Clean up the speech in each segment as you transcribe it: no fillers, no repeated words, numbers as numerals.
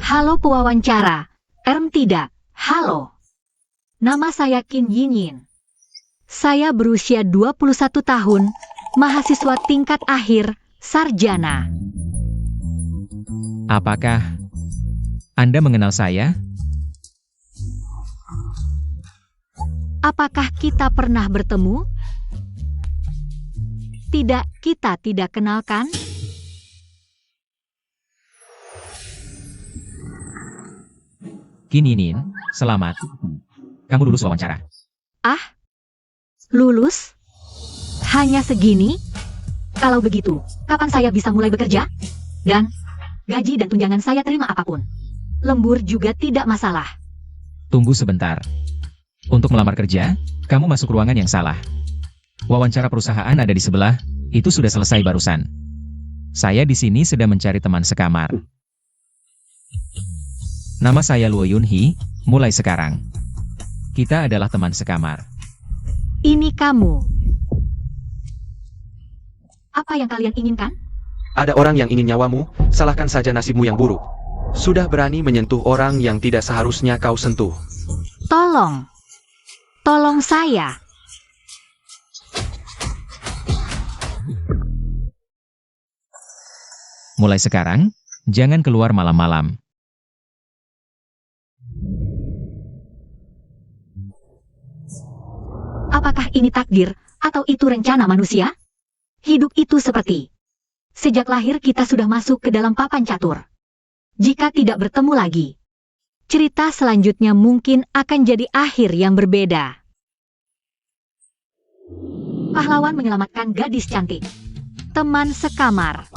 Halo pewawancara. Tidak. Halo. Nama saya Qin Yinyin. Saya berusia 21 tahun, mahasiswa tingkat akhir, sarjana. Apakah Anda mengenal saya? Apakah kita pernah bertemu? Tidak, kita tidak kenal kan? Qin Yinyin, selamat. Kamu lulus wawancara. Lulus? Hanya segini? Kalau begitu, kapan saya bisa mulai bekerja? Dan gaji dan tunjangan saya terima apapun. Lembur juga tidak masalah. Tunggu sebentar. Untuk melamar kerja, kamu masuk ruangan yang salah. Wawancara perusahaan ada di sebelah, itu sudah selesai barusan. Saya di sini sedang mencari teman sekamar. Nama saya Luo Yunhee, mulai sekarang. Kita adalah teman sekamar. Ini kamu. Apa yang kalian inginkan? Ada orang yang ingin nyawamu, salahkan saja nasibmu yang buruk. Sudah berani menyentuh orang yang tidak seharusnya kau sentuh. Tolong saya. Mulai sekarang, jangan keluar malam-malam. Apakah ini takdir, atau itu rencana manusia? Hidup itu seperti sejak lahir kita sudah masuk ke dalam papan catur. Jika tidak bertemu lagi, cerita selanjutnya mungkin akan jadi akhir yang berbeda. Pahlawan menyelamatkan gadis cantik. Teman sekamar.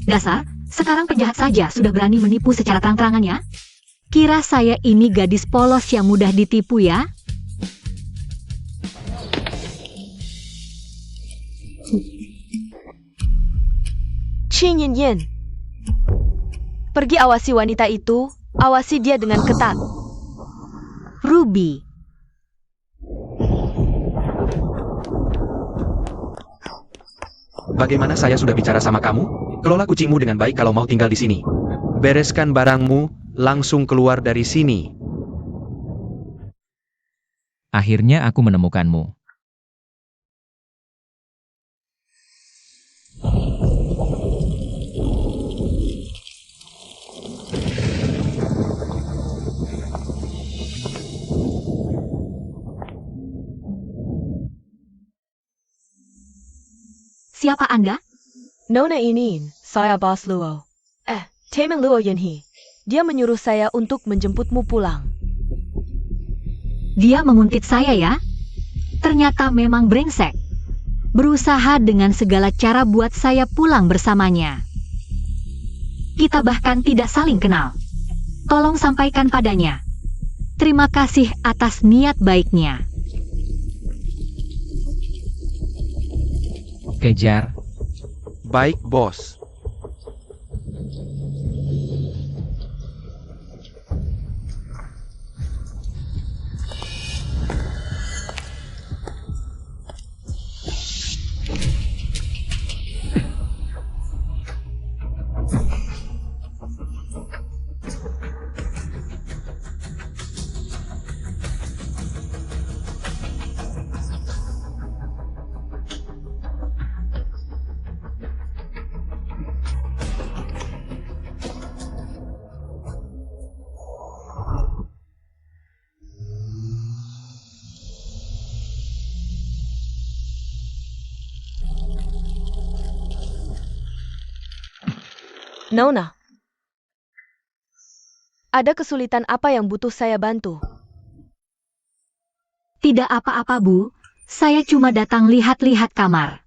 Dasar, sekarang penjahat saja sudah berani menipu secara terang-terangan ya? Kira saya ini gadis polos yang mudah ditipu ya? Qin Yinyin. Pergi awasi wanita itu, awasi dia dengan ketat. Ruby. Bagaimana saya sudah bicara sama kamu? Kelola kucingmu dengan baik kalau mau tinggal di sini. Bereskan barangmu, langsung keluar dari sini. Akhirnya aku menemukanmu. Siapa Anda? Nona ini, saya Bos Luo. Teman Luo Yunhee. Dia menyuruh saya untuk menjemputmu pulang. Dia menguntit saya ya? Ternyata memang brengsek. Berusaha dengan segala cara buat saya pulang bersamanya. Kita bahkan tidak saling kenal. Tolong sampaikan padanya. Terima kasih atas niat baiknya. Kejar. Baik, bos. Nona. Ada kesulitan apa yang butuh saya bantu? Tidak apa-apa, Bu. Saya cuma datang lihat-lihat kamar.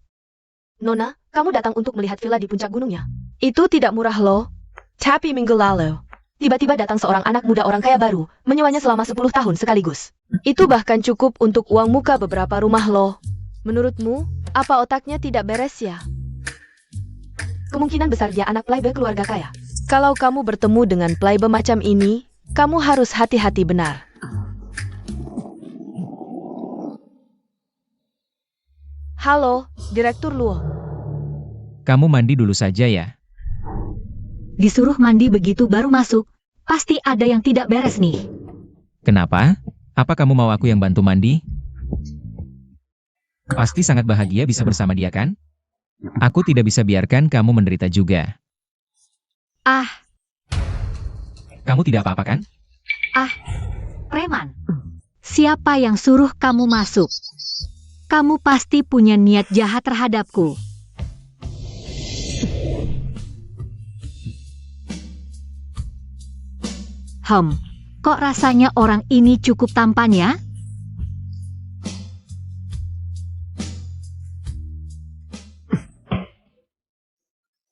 Nona, kamu datang untuk melihat villa di puncak gunungnya. Itu tidak murah loh. Tapi minggu lalu, tiba-tiba datang seorang anak muda orang kaya baru, menyewanya selama 10 tahun sekaligus. Itu bahkan cukup untuk uang muka beberapa rumah loh. Menurutmu, apa otaknya tidak beres ya? Kemungkinan besar dia anak playboy keluarga kaya. Kalau kamu bertemu dengan playboy macam ini, kamu harus hati-hati benar. Halo, Direktur Luo. Kamu mandi dulu saja ya. Disuruh mandi begitu baru masuk, Pasti ada yang tidak beres nih. Kenapa? Apa kamu mau aku yang bantu mandi? Pasti sangat bahagia bisa bersama dia kan? Aku tidak bisa biarkan kamu menderita juga. Ah, Kamu tidak apa-apa kan? preman. Siapa yang suruh kamu masuk? Kamu pasti punya niat jahat terhadapku. Kok rasanya orang ini cukup tampan ya?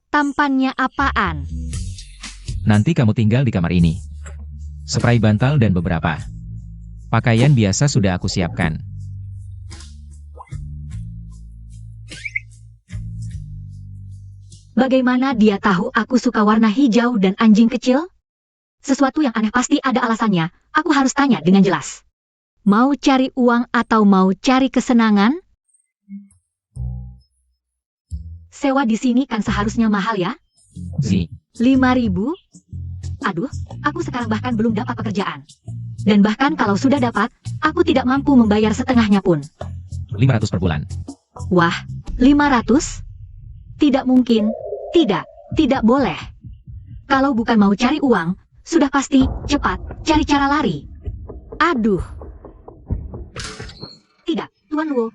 Tampannya apaan? Nanti kamu tinggal di kamar ini. Spray bantal dan beberapa pakaian biasa sudah aku siapkan. Bagaimana dia tahu aku suka warna hijau dan anjing kecil? Sesuatu yang aneh pasti ada alasannya. Aku harus tanya dengan jelas. Mau cari uang atau mau cari kesenangan? Sewa di sini kan seharusnya mahal ya? Si, 5.000? Aduh, aku sekarang bahkan belum dapat pekerjaan. Dan bahkan kalau sudah dapat, aku tidak mampu membayar setengahnya pun. 500 per bulan. Wah, 500? Tidak mungkin. Tidak boleh. Kalau bukan mau cari uang, sudah pasti cepat cari cara lari. Aduh. Tidak, Tuan Luo,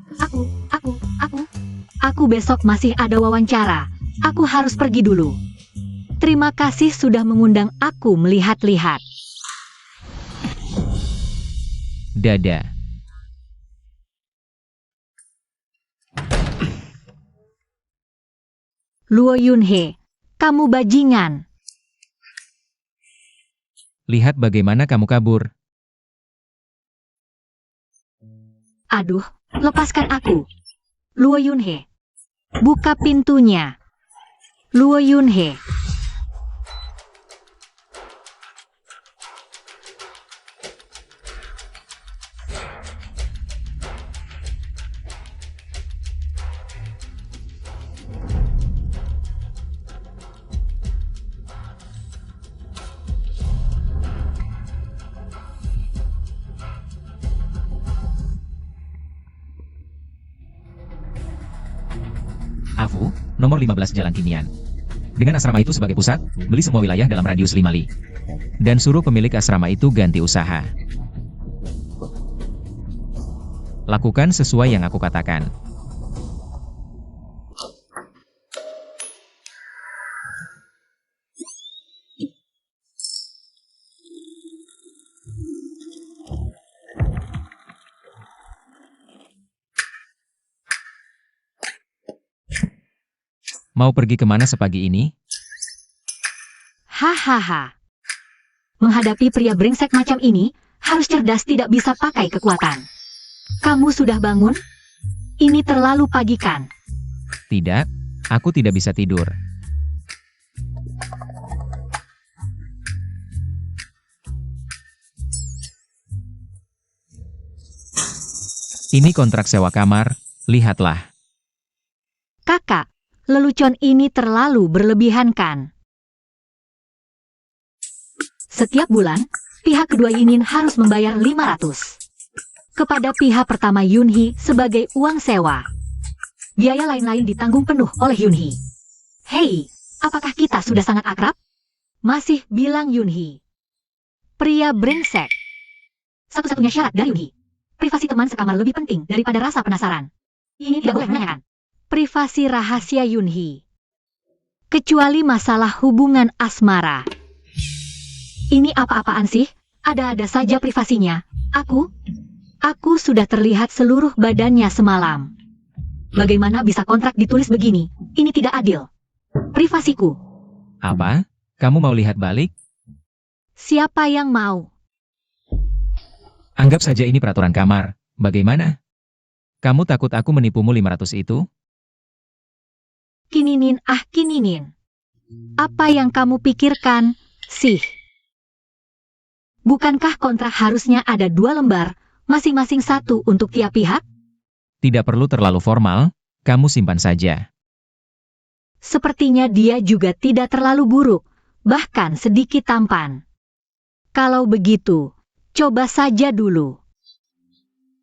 aku besok masih ada wawancara. Aku harus pergi dulu. Terima kasih sudah mengundang aku melihat-lihat. Dada. Luo Yunhe, kamu bajingan. Lihat bagaimana kamu kabur. Aduh, lepaskan aku. Luo Yunhe, buka pintunya. Luo Yunhe. Afu, nomor 15 Jalan Kinian. Dengan asrama itu sebagai pusat, beli semua wilayah dalam radius 5 li. Dan suruh pemilik asrama itu ganti usaha. Lakukan sesuai yang aku katakan. Mau pergi kemana sepagi ini? Hahaha. Menghadapi pria brengsek macam ini, harus cerdas, tidak bisa pakai kekuatan. Kamu sudah bangun? Ini terlalu pagi kan? Tidak, aku tidak bisa tidur. Ini kontrak sewa kamar, lihatlah. Kakak, lelucon ini terlalu berlebihan kan? Setiap bulan, pihak kedua Yinin harus membayar 500 kepada pihak pertama Yunhee sebagai uang sewa. Biaya lain-lain ditanggung penuh oleh Yunhee. Hei, apakah kita sudah sangat akrab? Masih bilang Yunhee. Pria brengsek. Satu-satunya syarat dari Yunhee. Privasi teman sekamar lebih penting daripada rasa penasaran. Ini tidak boleh menanyakan. Privasi rahasia Yunhee. Kecuali masalah hubungan asmara. Ini apa-apaan sih? Ada-ada saja privasinya. Aku sudah terlihat seluruh badannya semalam. Bagaimana bisa kontrak ditulis begini? Ini tidak adil. Privasiku. Apa? Kamu mau lihat balik? Siapa yang mau? Anggap saja ini peraturan kamar. Bagaimana? Kamu takut aku menipumu 500 itu? Kininin, Kininin. Apa yang kamu pikirkan, sih? Bukankah kontrak harusnya ada 2 lembar, masing-masing 1 untuk tiap pihak? Tidak perlu terlalu formal, kamu simpan saja. Sepertinya dia juga tidak terlalu buruk, bahkan sedikit tampan. Kalau begitu, coba saja dulu.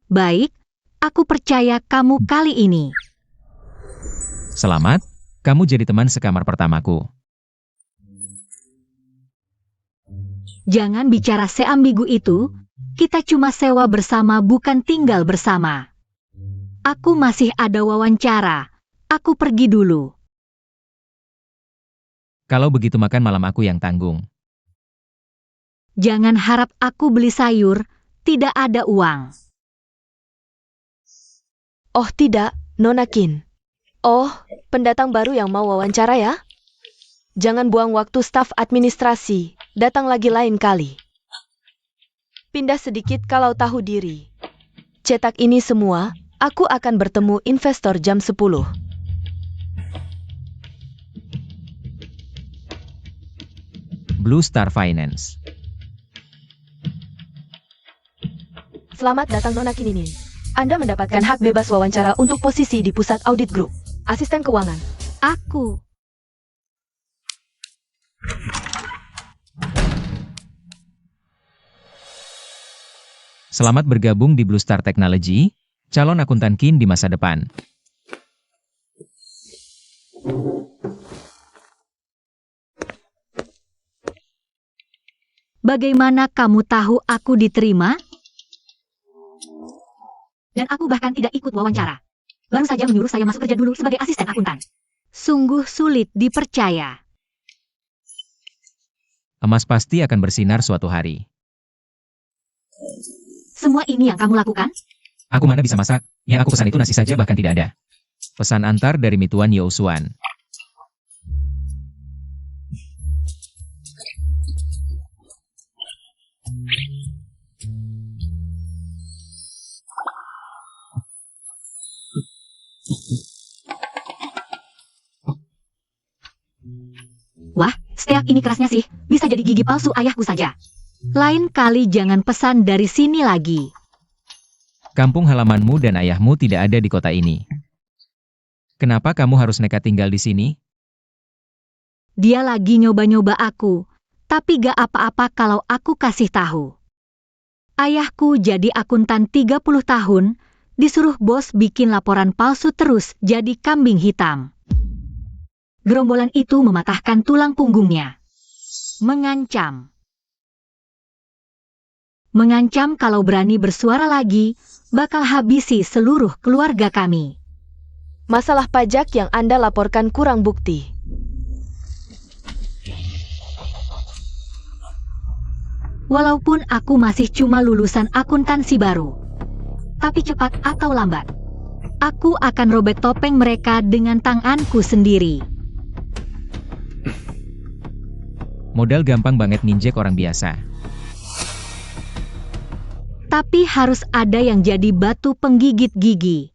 Baik, aku percaya kamu kali ini. Selamat, kamu jadi teman sekamar pertamaku. Jangan bicara seambigu itu, kita cuma sewa bersama bukan tinggal bersama. Aku masih ada wawancara, aku pergi dulu. Kalau begitu makan malam aku yang tanggung. Jangan harap aku beli sayur, tidak ada uang. Oh tidak, Nona Qin. Oh, pendatang baru yang mau wawancara ya? Jangan buang waktu staf administrasi, datang lagi lain kali. Pindah sedikit kalau tahu diri. Cetak ini semua, aku akan bertemu investor jam 10. Blue Star Finance. Selamat datang Nona Kininin. Anda mendapatkan hak bebas wawancara untuk posisi di pusat audit grup. Asisten keuangan. Aku. Selamat bergabung di Blue Star Technology, calon akuntan Qin di masa depan. Bagaimana kamu tahu aku diterima? Dan aku bahkan tidak ikut wawancara. Baru saja menyuruh saya masuk kerja dulu sebagai asisten akuntan. Sungguh sulit dipercaya. Emas pasti akan bersinar suatu hari. Semua ini yang kamu lakukan? Aku mana bisa masak, yang aku pesan itu nasi saja bahkan tidak ada. Pesan antar dari Mituan Yousuan. Wah, steak ini kerasnya sih. Bisa jadi gigi palsu ayahku saja. Lain kali jangan pesan dari sini lagi. Kampung halamanmu dan ayahmu tidak ada di kota ini. Kenapa kamu harus nekat tinggal di sini? Dia lagi nyoba-nyoba aku, tapi gak apa-apa kalau aku kasih tahu. Ayahku jadi akuntan 30 tahun, disuruh bos bikin laporan palsu terus jadi kambing hitam. Gerombolan itu mematahkan tulang punggungnya. Mengancam. Mengancam kalau berani bersuara lagi, bakal habisi seluruh keluarga kami. Masalah pajak yang Anda laporkan kurang bukti. Walaupun aku masih cuma lulusan akuntansi baru. Tapi cepat atau lambat, aku akan robek topeng mereka dengan tanganku sendiri. Modal gampang banget nginjek orang biasa. Tapi harus ada yang jadi batu penggigit gigi.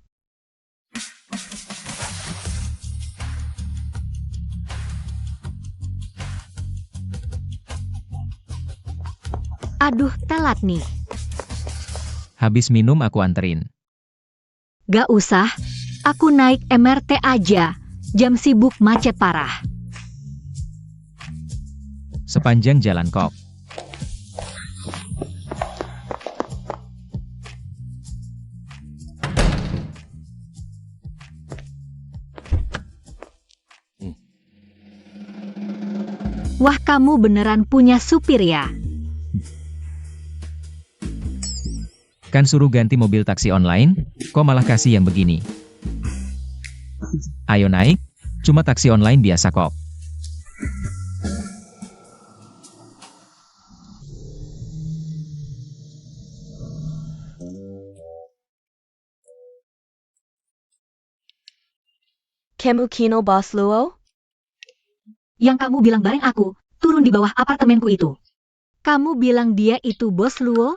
Aduh, telat nih. Habis minum aku anterin. Gak usah, aku naik MRT aja. Jam sibuk macet parah. Sepanjang jalan kok. Wah, kamu beneran punya supir ya? Kan suruh ganti mobil taksi online, kok malah kasih yang begini? Ayo naik, cuma taksi online biasa kok. Kamu Kino Bos Luo? Yang kamu bilang bareng aku, turun di bawah apartemenku itu. Kamu bilang dia itu Bos Luo?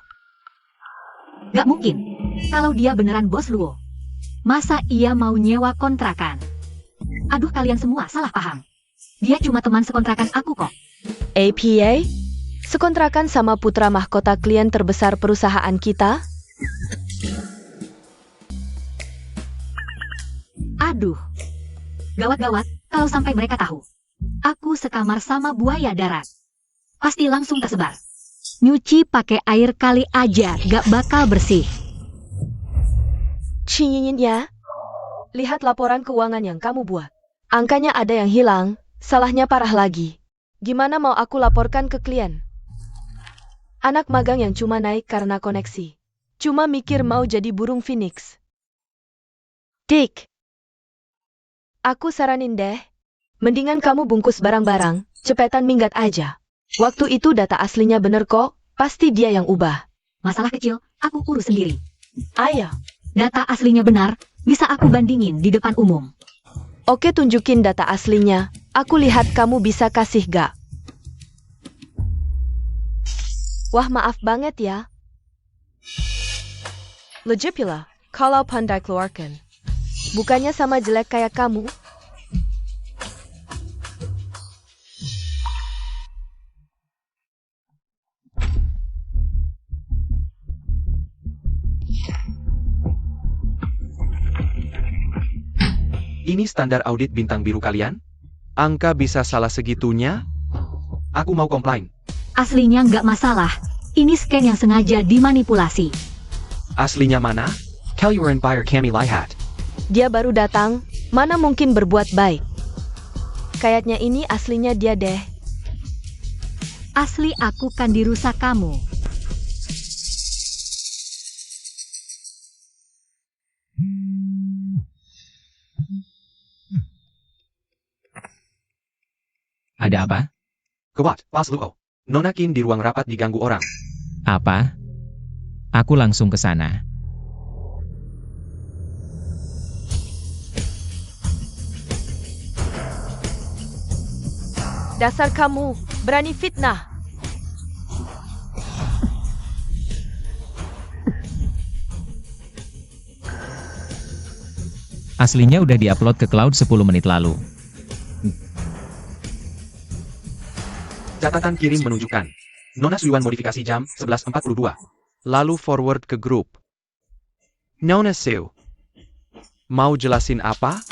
Gak mungkin, kalau dia beneran Bos Luo. Masa ia mau nyewa kontrakan? Aduh, kalian semua salah paham. Dia cuma teman sekontrakan aku kok. APA? Sekontrakan sama putra mahkota klien terbesar perusahaan kita? Aduh. Gawat-gawat, kalau sampai mereka tahu. Aku sekamar sama buaya darat. Pasti langsung tersebar. Nyuci pakai air kali aja gak bakal bersih. Ciyin ya. Lihat laporan keuangan yang kamu buat. Angkanya ada yang hilang, salahnya parah lagi. Gimana mau aku laporkan ke klien? Anak magang yang cuma naik karena koneksi. Cuma mikir mau jadi burung phoenix. Dick, aku saranin deh. Mendingan kamu bungkus barang-barang, cepetan minggat aja. Waktu itu data aslinya bener kok, pasti dia yang ubah. Masalah kecil, aku urus sendiri. Ayo. Data aslinya benar, bisa aku bandingin di depan umum. Oke, tunjukin data aslinya. Aku lihat kamu bisa kasih gak? Wah, maaf banget ya. Legit pula, kalau pandai keluarkan. Bukannya sama jelek kayak kamu. Ini standar audit bintang biru kalian? Angka bisa salah segitunya? Aku mau komplain. Aslinya nggak masalah. Ini scan yang sengaja dimanipulasi. Aslinya mana? Kelly Empire kami lihat. Dia baru datang, mana mungkin berbuat baik. Kayaknya ini aslinya dia deh. Asli aku kan dirusak kamu. Ada apa? Kewat, pas Luo. Nonakin di ruang rapat diganggu orang. Apa? Aku langsung ke sana. Dasar kamu, berani fitnah. Aslinya udah diupload ke cloud 10 menit lalu. Catatan kirim menunjukkan. Nona Suyuan modifikasi jam 11.42. Lalu forward ke grup. Nona Siu. Mau jelasin apa?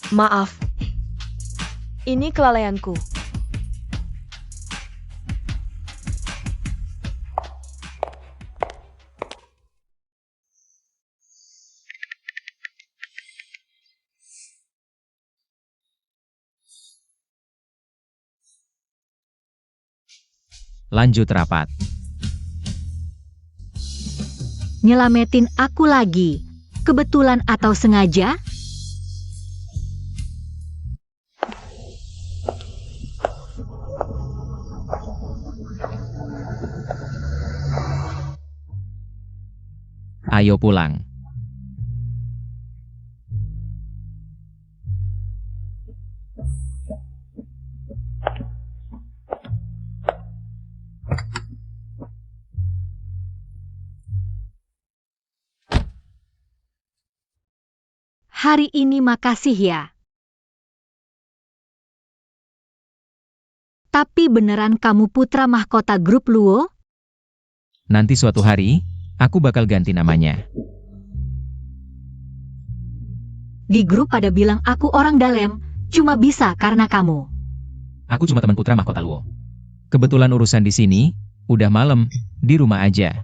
Maaf. Ini kelalaianku. Lanjut rapat. Nyelametin aku lagi. Kebetulan atau sengaja? Ayo pulang. Hari ini makasih ya. Tapi beneran kamu putra mahkota grup Luo? Nanti suatu hari, aku bakal ganti namanya. Di grup pada bilang aku orang dalam, cuma bisa karena kamu. Aku cuma teman putra mahkota Luo. Kebetulan urusan di sini, udah malam, di rumah aja.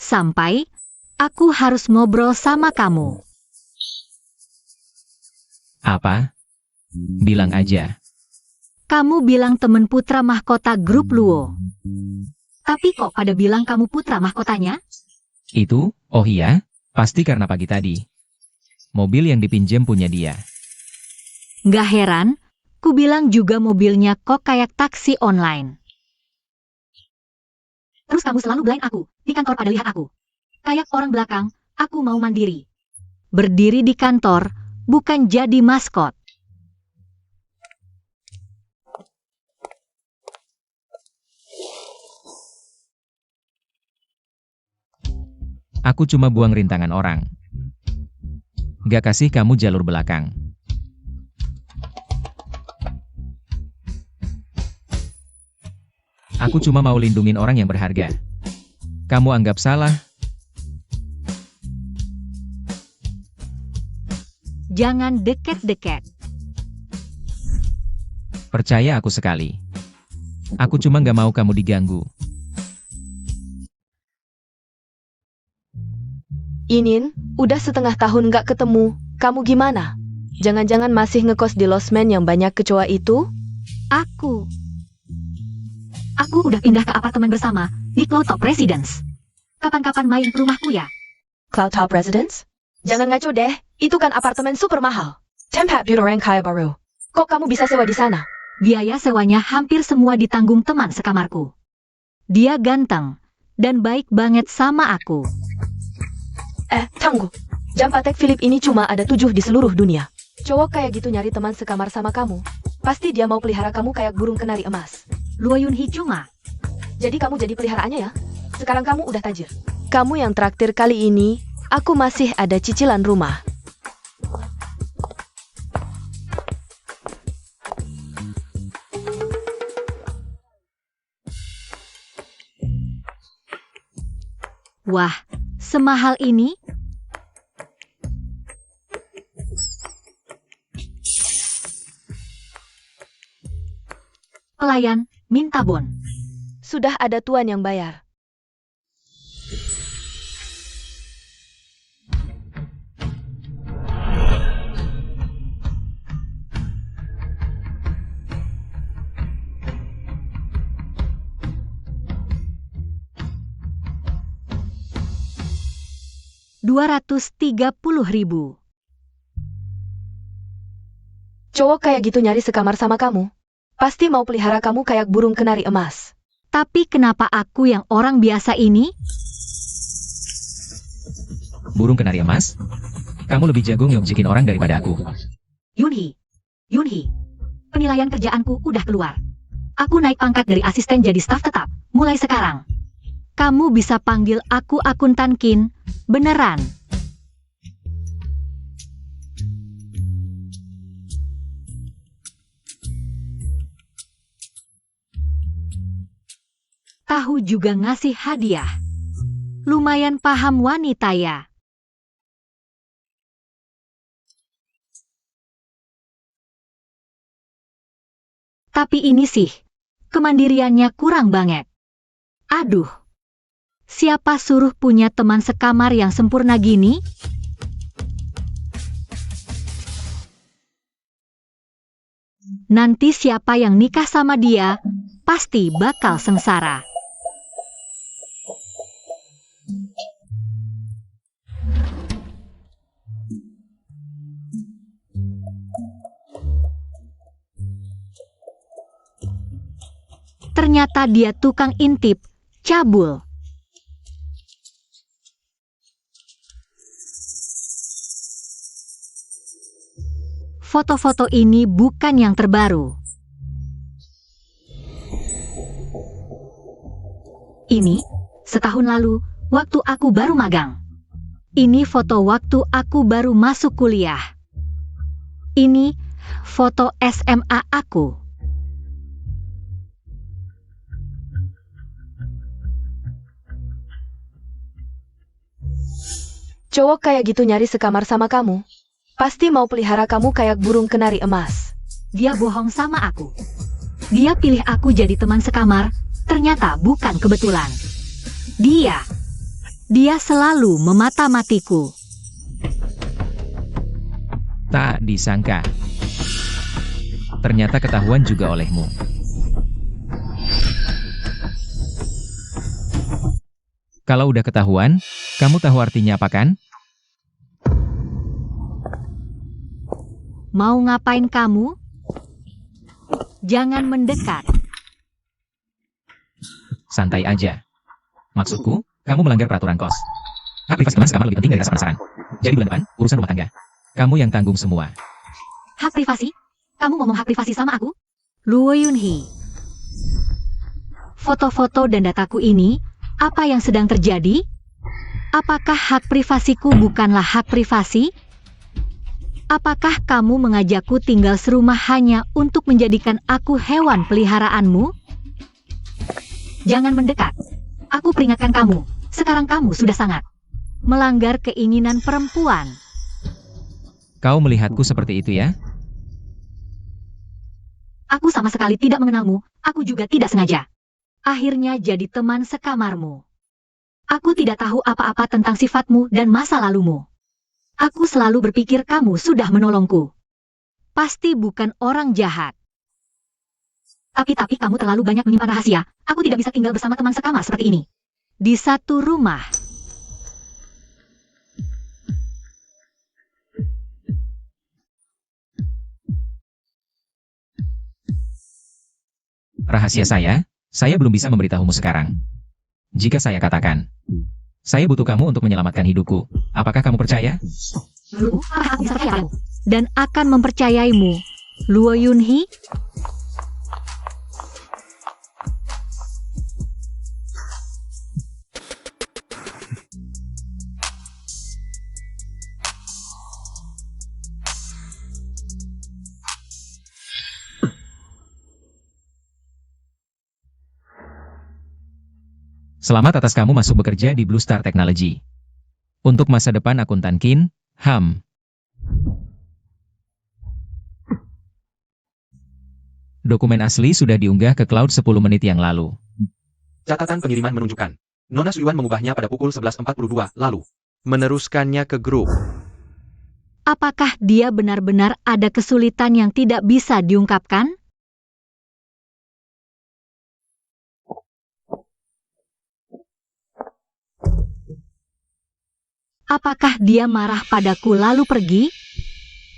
Sampai, aku harus ngobrol sama kamu. Apa? Bilang aja. Kamu bilang temen putra mahkota grup Luo. Tapi kok pada bilang kamu putra mahkotanya? Itu, oh iya, pasti karena pagi tadi. Mobil yang dipinjam punya dia. Nggak heran, ku bilang juga mobilnya kok kayak taksi online. Terus kamu selalu belain aku, di kantor pada lihat aku. Kayak orang belakang, aku mau mandiri. Berdiri di kantor, bukan jadi maskot. Aku cuma buang rintangan orang. Gak kasih kamu jalur belakang. Aku cuma mau lindungin orang yang berharga. Kamu anggap salah? Jangan deket-deket. Percaya aku sekali. Aku cuma nggak mau kamu diganggu. Inin, udah setengah tahun nggak ketemu. Kamu gimana? Jangan-jangan masih ngekos di losmen yang banyak kecoa itu? Aku udah pindah ke apartemen bersama di Cloud Top Residence. Kapan-kapan main ke rumahku ya? Cloud Top Residence? Jangan ngaco deh, itu kan apartemen super mahal. Tempat orang kaya baru. Kok kamu bisa sewa di sana? Biaya sewanya hampir semua ditanggung teman sekamarku. Dia ganteng dan baik banget sama aku. Tunggu. Jam Patek Philip ini cuma ada 7 di seluruh dunia. Cowok kayak gitu nyari teman sekamar sama kamu. Pasti dia mau pelihara kamu kayak burung kenari emas. Luo Yunhee cuma. Jadi kamu jadi peliharaannya ya? Sekarang kamu udah tajir. Kamu yang traktir kali ini, aku masih ada cicilan rumah. Wah, semahal ini? Pelayan, minta bon. Sudah ada tuan yang bayar. $230.000. Cowok kayak gitu nyari sekamar sama kamu. Pasti mau pelihara kamu kayak burung kenari emas. Tapi kenapa aku yang orang biasa ini? Burung kenari emas? Kamu lebih jago ngeobjekin orang daripada aku. Yunhee, penilaian kerjaanku udah keluar. Aku naik pangkat dari asisten jadi staf tetap, mulai sekarang. Kamu bisa panggil aku akuntan Kin, beneran. Tahu juga ngasih hadiah. Lumayan paham wanita ya. Tapi ini sih, kemandiriannya kurang banget. Aduh, siapa suruh punya teman sekamar yang sempurna gini? Nanti siapa yang nikah sama dia, pasti bakal sengsara. Ternyata dia tukang intip, cabul. Foto-foto ini bukan yang terbaru. Ini, setahun lalu, waktu aku baru magang. Ini foto waktu aku baru masuk kuliah. Ini, foto SMA aku. Cowok kayak gitu nyari sekamar sama kamu. Pasti mau pelihara kamu kayak burung kenari emas. Dia bohong sama aku. Dia pilih aku jadi teman sekamar, ternyata bukan kebetulan. Dia selalu memata-matiku. Tak disangka. Ternyata ketahuan juga olehmu. Kalau udah ketahuan, kamu tahu artinya apa kan? Mau ngapain kamu? Jangan mendekat. Santai aja. Maksudku, kamu melanggar peraturan kos. Hak privasi teman sekamar lebih penting dari rasa penasaran. Jadi bulan depan, urusan rumah tangga. Kamu yang tanggung semua. Hak privasi? Kamu ngomong hak privasi sama aku? Luo Yunhee. Foto-foto dan dataku ini, apa yang sedang terjadi? Apakah hak privasiku bukanlah hak privasi? Apakah kamu mengajakku tinggal serumah hanya untuk menjadikan aku hewan peliharaanmu? Jangan mendekat. Aku peringatkan kamu, sekarang kamu sudah sangat melanggar keinginan perempuan. Kau melihatku seperti itu ya? Aku sama sekali tidak mengenalmu, aku juga tidak sengaja. Akhirnya jadi teman sekamarmu. Aku tidak tahu apa-apa tentang sifatmu dan masa lalumu. Aku selalu berpikir kamu sudah menolongku. Pasti bukan orang jahat. Tapi kamu terlalu banyak menyimpan rahasia. Aku tidak bisa tinggal bersama teman sekamar seperti ini. Di satu rumah. Rahasia saya belum bisa memberitahumu sekarang. Jika saya katakan, saya butuh kamu untuk menyelamatkan hidupku, apakah kamu percaya? Apakah aku bisa percaya padamu? Dan akan mempercayaimu, Luo Yunhee? Selamat atas kamu masuk bekerja di Blue Star Technology. Untuk masa depan akuntan Qin, Ham. Dokumen asli sudah diunggah ke cloud 10 menit yang lalu. Catatan pengiriman menunjukkan. Nona Suyuan mengubahnya pada pukul 11.42, lalu meneruskannya ke grup. Apakah dia benar-benar ada kesulitan yang tidak bisa diungkapkan? Apakah dia marah padaku lalu pergi?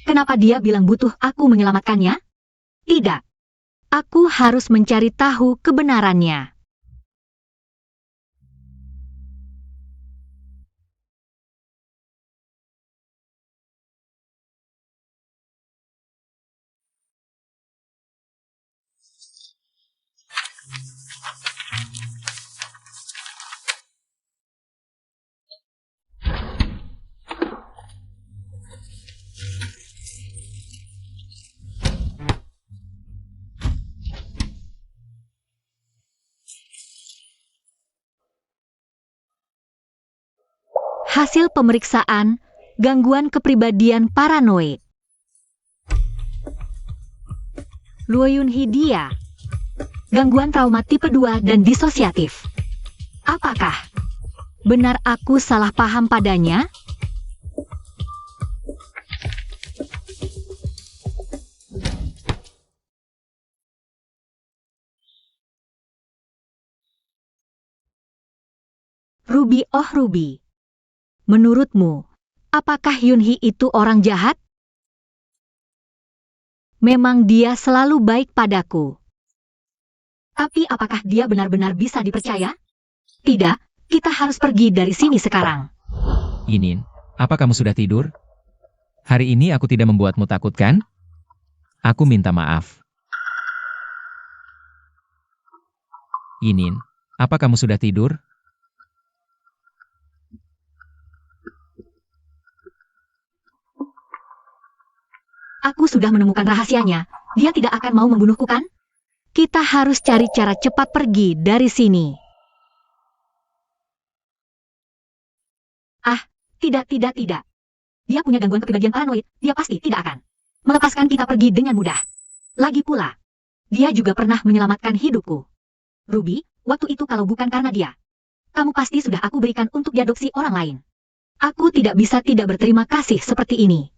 Kenapa dia bilang butuh aku menyelamatkannya? Tidak. Aku harus mencari tahu kebenarannya. Hasil pemeriksaan gangguan kepribadian paranoid. Luo Yunhee dia. Gangguan trauma tipe 2 dan disosiatif. Apakah benar aku salah paham padanya? Ruby, oh Ruby. Menurutmu, apakah Yunhee itu orang jahat? Memang dia selalu baik padaku. Tapi apakah dia benar-benar bisa dipercaya? Tidak, kita harus pergi dari sini sekarang. Inin, apa kamu sudah tidur? Hari ini aku tidak membuatmu takut kan? Aku minta maaf. Inin, apa kamu sudah tidur? Aku sudah menemukan rahasianya. Dia tidak akan mau membunuhku kan? Kita harus cari cara cepat pergi dari sini. Ah, tidak. Dia punya gangguan kepribadian paranoid. Dia pasti tidak akan melepaskan kita pergi dengan mudah. Lagi pula, dia juga pernah menyelamatkan hidupku. Ruby, waktu itu kalau bukan karena dia, kamu pasti sudah aku berikan untuk diadopsi orang lain. Aku tidak bisa tidak berterima kasih seperti ini.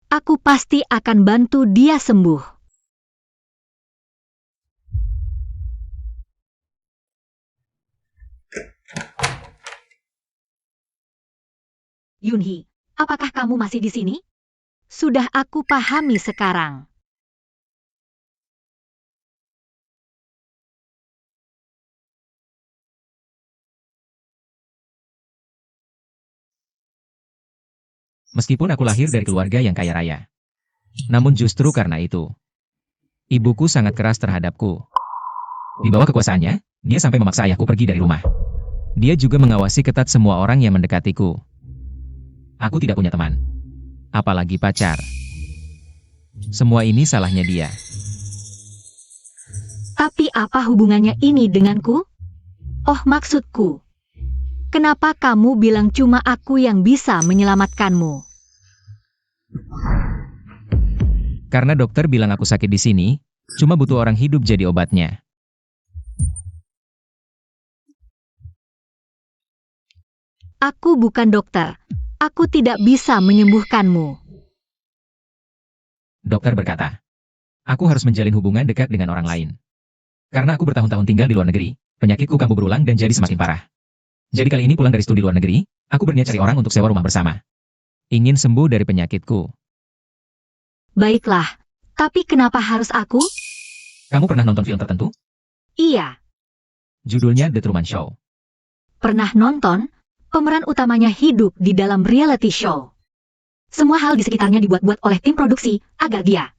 Aku pasti akan bantu dia sembuh. Yunhee, apakah kamu masih di sini? Sudah aku pahami sekarang. Meskipun aku lahir dari keluarga yang kaya raya. Namun justru karena itu, ibuku sangat keras terhadapku. Di bawah kekuasaannya, dia sampai memaksa ayahku pergi dari rumah. Dia juga mengawasi ketat semua orang yang mendekatiku. Aku tidak punya teman, apalagi pacar. Semua ini salahnya dia. Tapi apa hubungannya ini denganku? Oh, maksudku, kenapa kamu bilang cuma aku yang bisa menyelamatkanmu? Karena dokter bilang aku sakit di sini, cuma butuh orang hidup jadi obatnya. Aku bukan dokter. Aku tidak bisa menyembuhkanmu. Dokter berkata, aku harus menjalin hubungan dekat dengan orang lain. Karena aku bertahun-tahun tinggal di luar negeri, penyakitku kambuh berulang dan jadi semakin parah. Jadi kali ini pulang dari studi luar negeri, aku berniat cari orang untuk sewa rumah bersama. Ingin sembuh dari penyakitku. Baiklah, tapi kenapa harus aku? Kamu pernah nonton film tertentu? Iya, Judulnya The Truman Show. pernah nonton. Pemeran utamanya hidup di dalam reality show. Semua hal di sekitarnya dibuat-buat oleh tim produksi agar dia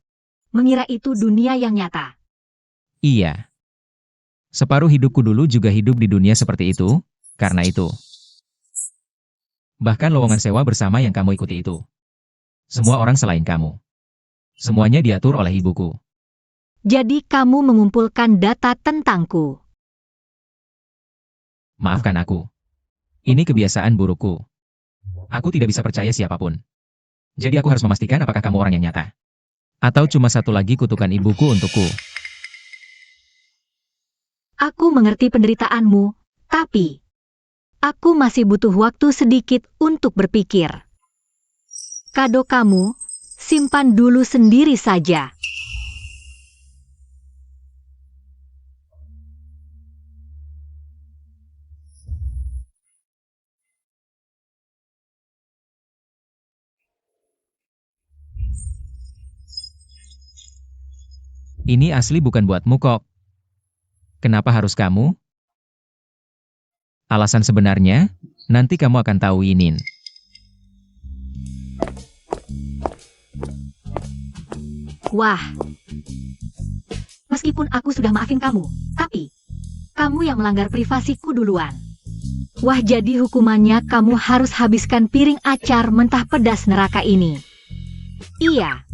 mengira itu dunia yang nyata. Iya. Separuh hidupku dulu juga hidup di dunia seperti itu, karena itu. Bahkan lowongan sewa bersama yang kamu ikuti itu. Semua orang selain kamu. Semuanya diatur oleh ibuku. Jadi kamu mengumpulkan data tentangku. Maafkan aku. Ini kebiasaan burukku. Aku tidak bisa percaya siapapun. Jadi aku harus memastikan apakah kamu orang yang nyata. Atau cuma satu lagi kutukan ibuku untukku. Aku mengerti penderitaanmu, tapi aku masih butuh waktu sedikit untuk berpikir. Kado kamu, simpan dulu sendiri saja. Ini asli bukan buatmu kok. Kenapa harus kamu? Alasan sebenarnya, nanti kamu akan tahu Inin. Wah. Meskipun aku sudah maafin kamu, tapi kamu yang melanggar privasiku duluan. Wah, jadi hukumannya kamu harus habiskan piring acar mentah pedas neraka ini. Iya,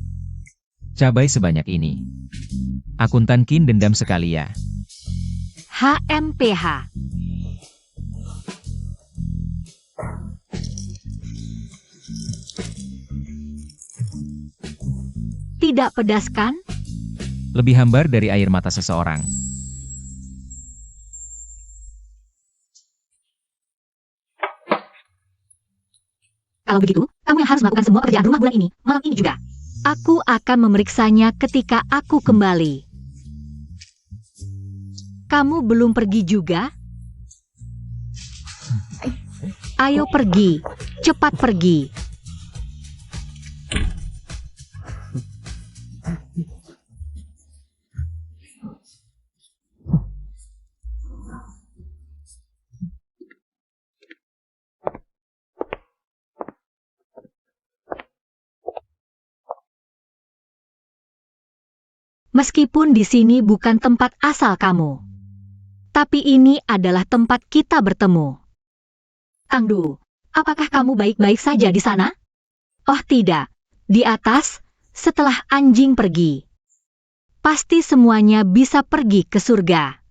Cabai sebanyak ini. Akuntan Kin dendam sekali ya. HMPH. Tidak pedas kan? Lebih hambar dari air mata seseorang. Kalau begitu, kamu yang harus melakukan semua pekerjaan rumah bulan ini, malam ini juga. Aku akan memeriksanya ketika aku kembali. Kamu belum pergi juga? Ayo pergi, cepat pergi. Meskipun di sini bukan tempat asal kamu, tapi ini adalah tempat kita bertemu. Tangdu, apakah kamu baik-baik saja di sana? Oh tidak, di atas, setelah anjing pergi. Pasti semuanya bisa pergi ke surga.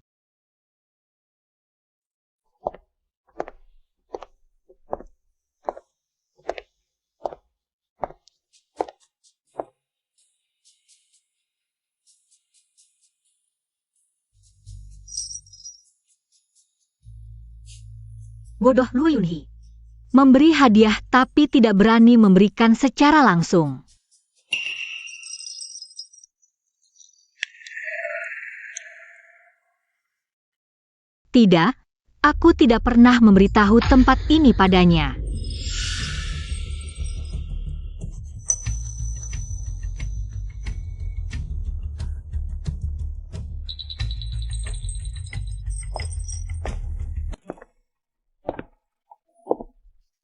Bodoh Lu Yunhee. Memberi hadiah tapi tidak berani memberikan secara langsung. Tidak, aku tidak pernah memberitahu tempat ini padanya.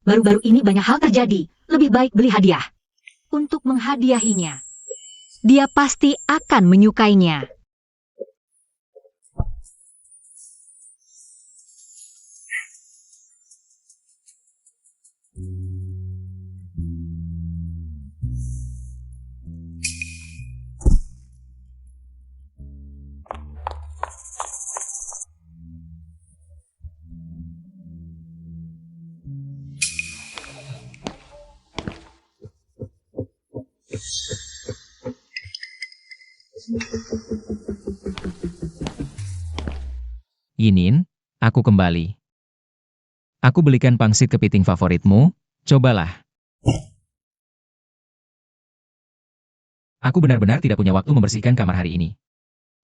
Baru-baru ini banyak hal terjadi, lebih baik beli hadiah. Untuk menghadiahinya, dia pasti akan menyukainya. Yinin, aku kembali. Aku belikan pangsit kepiting favoritmu, cobalah. Aku benar-benar tidak punya waktu membersihkan kamar hari ini.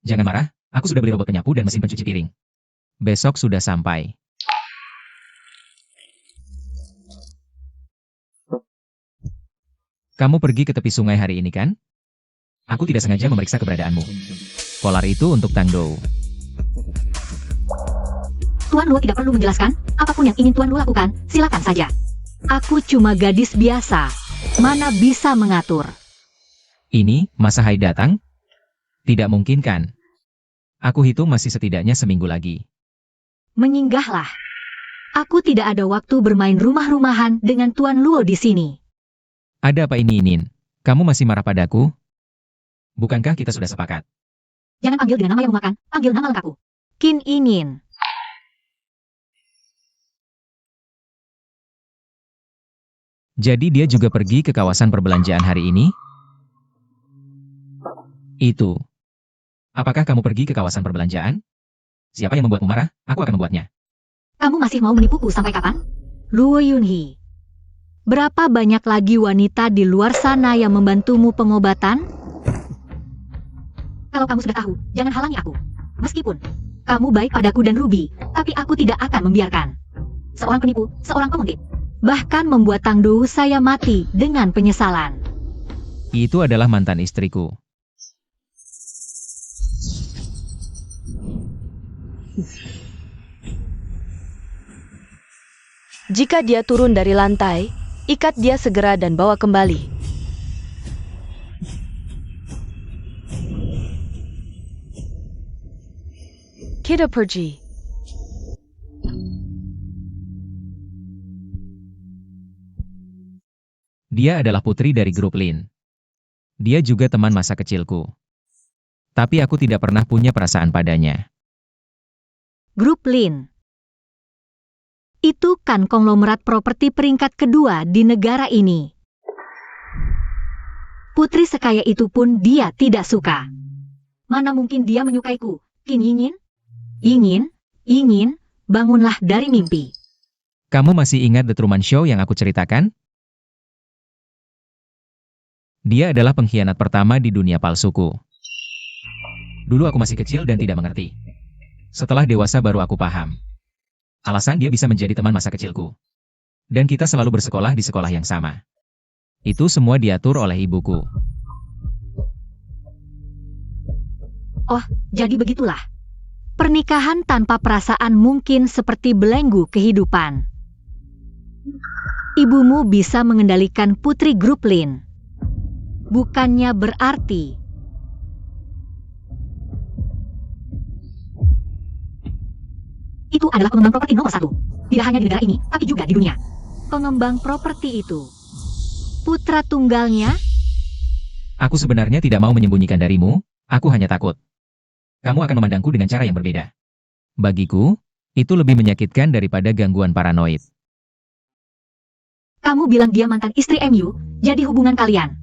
Jangan marah, aku sudah beli robot penyapu dan mesin pencuci piring. Besok sudah sampai. Kamu pergi ke tepi sungai hari ini kan? Aku tidak sengaja memeriksa keberadaanmu. Polar itu untuk Tang Dou. Tuan Luo tidak perlu menjelaskan. Apapun yang ingin Tuan Luo lakukan, silakan saja. Aku cuma gadis biasa. Mana bisa mengatur. Ini, masa haid datang? Tidak mungkin kan? Aku hitung masih setidaknya seminggu lagi. Menyinggahlah. Aku tidak ada waktu bermain rumah-rumahan dengan Tuan Luo di sini. Ada apa ini, Inin? Kamu masih marah padaku? Bukankah kita sudah sepakat? Jangan panggil dengan nama yang memakan, panggil nama lengkapku. Qin Inin. Jadi dia juga pergi ke kawasan perbelanjaan hari ini? Itu. Apakah kamu pergi ke kawasan perbelanjaan? Siapa yang membuatmu marah? Aku akan membuatnya. Kamu masih mau menipuku sampai kapan? Luo Yunhee. Berapa banyak lagi wanita di luar sana yang membantumu pengobatan? Kalau kamu sudah tahu, jangan halangi aku. Meskipun kamu baik padaku dan Ruby, tapi aku tidak akan membiarkan seorang penipu, seorang pengutip, bahkan membuat Tang Dou saya mati dengan penyesalan. Itu adalah mantan istriku. Jika dia turun dari lantai, ikat dia segera dan bawa kembali. Kita pergi. Dia adalah putri dari grup Lin. Dia juga teman masa kecilku. Tapi aku tidak pernah punya perasaan padanya. Grup Lin. Itu kan konglomerat properti peringkat kedua di negara ini. Putri sekaya itu pun dia tidak suka. Mana mungkin dia menyukaiku? Qin Yinin? Yinin, bangunlah dari mimpi. Kamu masih ingat The Truman Show yang aku ceritakan? Dia adalah pengkhianat pertama di dunia palsuku. Dulu aku masih kecil dan tidak mengerti. Setelah dewasa baru aku paham. Alasan dia bisa menjadi teman masa kecilku. Dan kita selalu bersekolah di sekolah yang sama. Itu semua diatur oleh ibuku. Oh, jadi begitulah. Pernikahan tanpa perasaan mungkin seperti belenggu kehidupan. Ibumu bisa mengendalikan putri grup Lin. Bukannya berarti itu adalah pengembang properti nomor 1. Tidak hanya di negara ini, tapi juga di dunia. Pengembang properti itu putra tunggalnya? Aku sebenarnya tidak mau menyembunyikan darimu, aku hanya takut. Kamu akan memandangku dengan cara yang berbeda. Bagiku, itu lebih menyakitkan daripada gangguan paranoid. Kamu bilang dia mantan istri MU, jadi hubungan kalian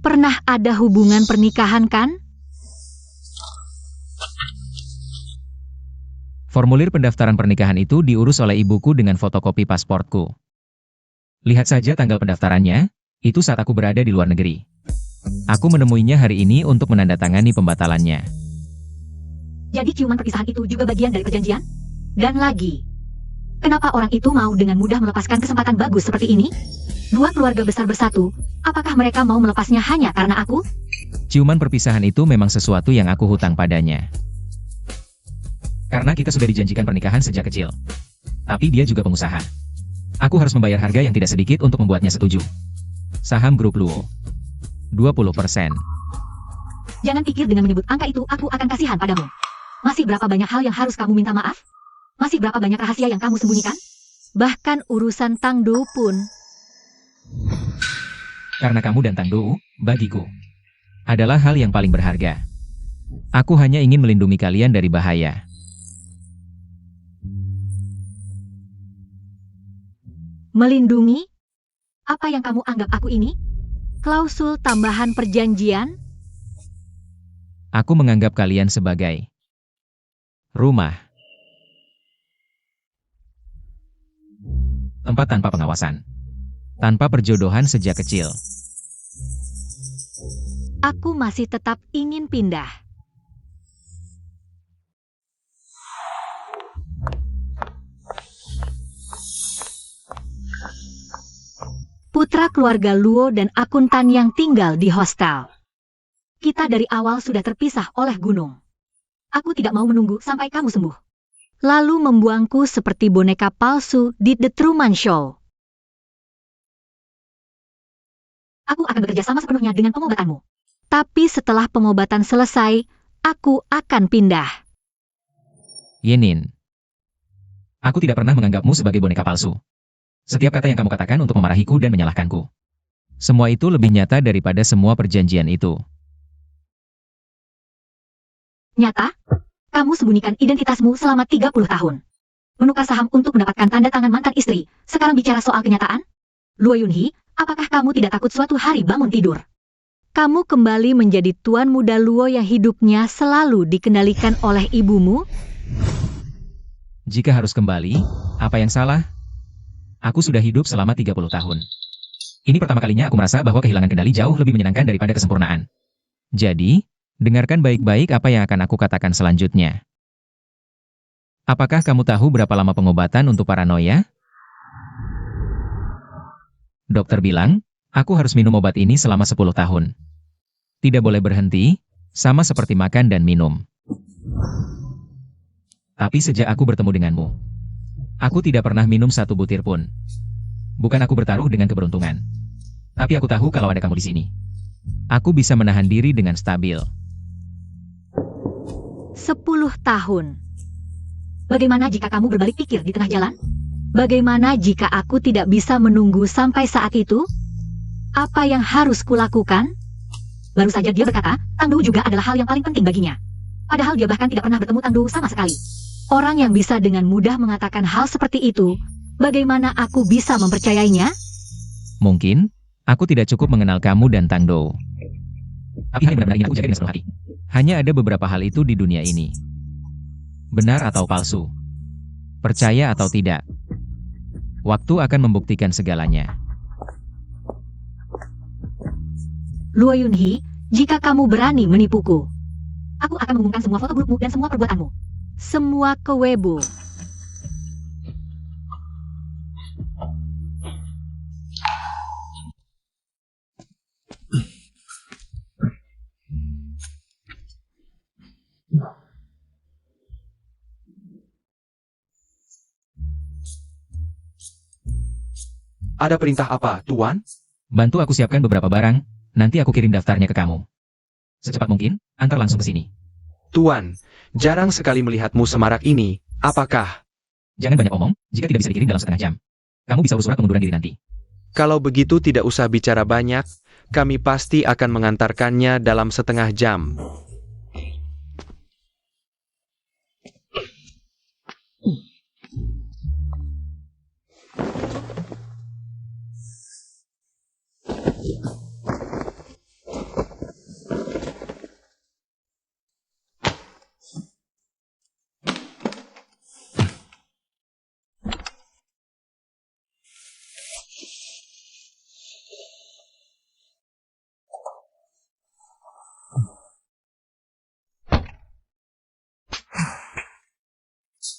pernah ada hubungan pernikahan kan? Formulir pendaftaran pernikahan itu diurus oleh ibuku dengan fotokopi pasportku. Lihat saja tanggal pendaftarannya, itu saat aku berada di luar negeri. Aku menemuinya hari ini untuk menandatangani pembatalannya. Jadi ciuman perpisahan itu juga bagian dari perjanjian? Dan lagi, kenapa orang itu mau dengan mudah melepaskan kesempatan bagus seperti ini? Dua keluarga besar bersatu, apakah mereka mau melepasnya hanya karena aku? Ciuman perpisahan itu memang sesuatu yang aku hutang padanya. Karena kita sudah dijanjikan pernikahan sejak kecil. Tapi dia juga pengusaha. Aku harus membayar harga yang tidak sedikit untuk membuatnya setuju. Saham grup Luo. 20%. Jangan pikir dengan menyebut angka itu aku akan kasihan padamu. Masih berapa banyak hal yang harus kamu minta maaf? Masih berapa banyak rahasia yang kamu sembunyikan? Bahkan urusan Tang Dou pun. Karena kamu dan Tang Dou, bagiku, adalah hal yang paling berharga. Aku hanya ingin melindungi kalian dari bahaya. Melindungi? Apa yang kamu anggap aku ini? Klausul tambahan perjanjian? Aku menganggap kalian sebagai rumah. Tempat tanpa pengawasan. Tanpa perjodohan sejak kecil. Aku masih tetap ingin pindah. Putra keluarga Luo dan akuntan yang tinggal di hostel. Kita dari awal sudah terpisah oleh gunung. Aku tidak mau menunggu sampai kamu sembuh. Lalu membuangku seperti boneka palsu di The Truman Show. Aku akan bekerja sama sepenuhnya dengan pengobatanmu. Tapi setelah pengobatan selesai, aku akan pindah. Yenin. Aku tidak pernah menganggapmu sebagai boneka palsu. Setiap kata yang kamu katakan untuk memarahiku dan menyalahkanku. Semua itu lebih nyata daripada semua perjanjian itu. Nyata? Kamu sembunyikan identitasmu selama 30 tahun. Menukar saham untuk mendapatkan tanda tangan mantan istri. Sekarang bicara soal kenyataan? Luo Yunhee, apakah kamu tidak takut suatu hari bangun tidur? Kamu kembali menjadi tuan muda Luo yang hidupnya selalu dikendalikan oleh ibumu? Jika harus kembali, apa yang salah? Aku sudah hidup selama 30 tahun. Ini pertama kalinya aku merasa bahwa kehilangan kendali jauh lebih menyenangkan daripada kesempurnaan. Jadi, dengarkan baik-baik apa yang akan aku katakan selanjutnya. Apakah kamu tahu berapa lama pengobatan untuk paranoia? Dokter bilang, aku harus minum obat ini selama 10 tahun. Tidak boleh berhenti, sama seperti makan dan minum. Tapi sejak aku bertemu denganmu, aku tidak pernah minum satu butir pun. Bukan aku bertaruh dengan keberuntungan. Tapi aku tahu kalau ada kamu di sini. Aku bisa menahan diri dengan stabil. 10 tahun. Bagaimana jika kamu berbalik pikir di tengah jalan? Bagaimana jika aku tidak bisa menunggu sampai saat itu? Apa yang harus kulakukan? Baru saja dia berkata, Tangdu juga adalah hal yang paling penting baginya. Padahal dia bahkan tidak pernah bertemu Tangdu sama sekali. Orang yang bisa dengan mudah mengatakan hal seperti itu, bagaimana aku bisa mempercayainya? Mungkin, aku tidak cukup mengenal kamu dan Tangdo. Tapi hal yang benar-benar ingin aku jaga dengan sepenuh hati. Hanya ada beberapa hal itu di dunia ini. Benar atau palsu. Percaya atau tidak. Waktu akan membuktikan segalanya. Luo Yunhee, jika kamu berani menipuku, aku akan mengumumkan semua foto burukmu dan semua perbuatanmu. Semua ke Weibo. Ada perintah apa, Tuan? Bantu aku siapkan beberapa barang, nanti aku kirim daftarnya ke kamu. Secepat mungkin, antar langsung ke sini. Tuan, jarang sekali melihatmu semarak ini, apakah? Jangan banyak omong, jika tidak bisa dikirim dalam setengah jam. Kamu bisa urus surat pengunduran diri nanti. Kalau begitu tidak usah bicara banyak, kami pasti akan mengantarkannya dalam setengah jam.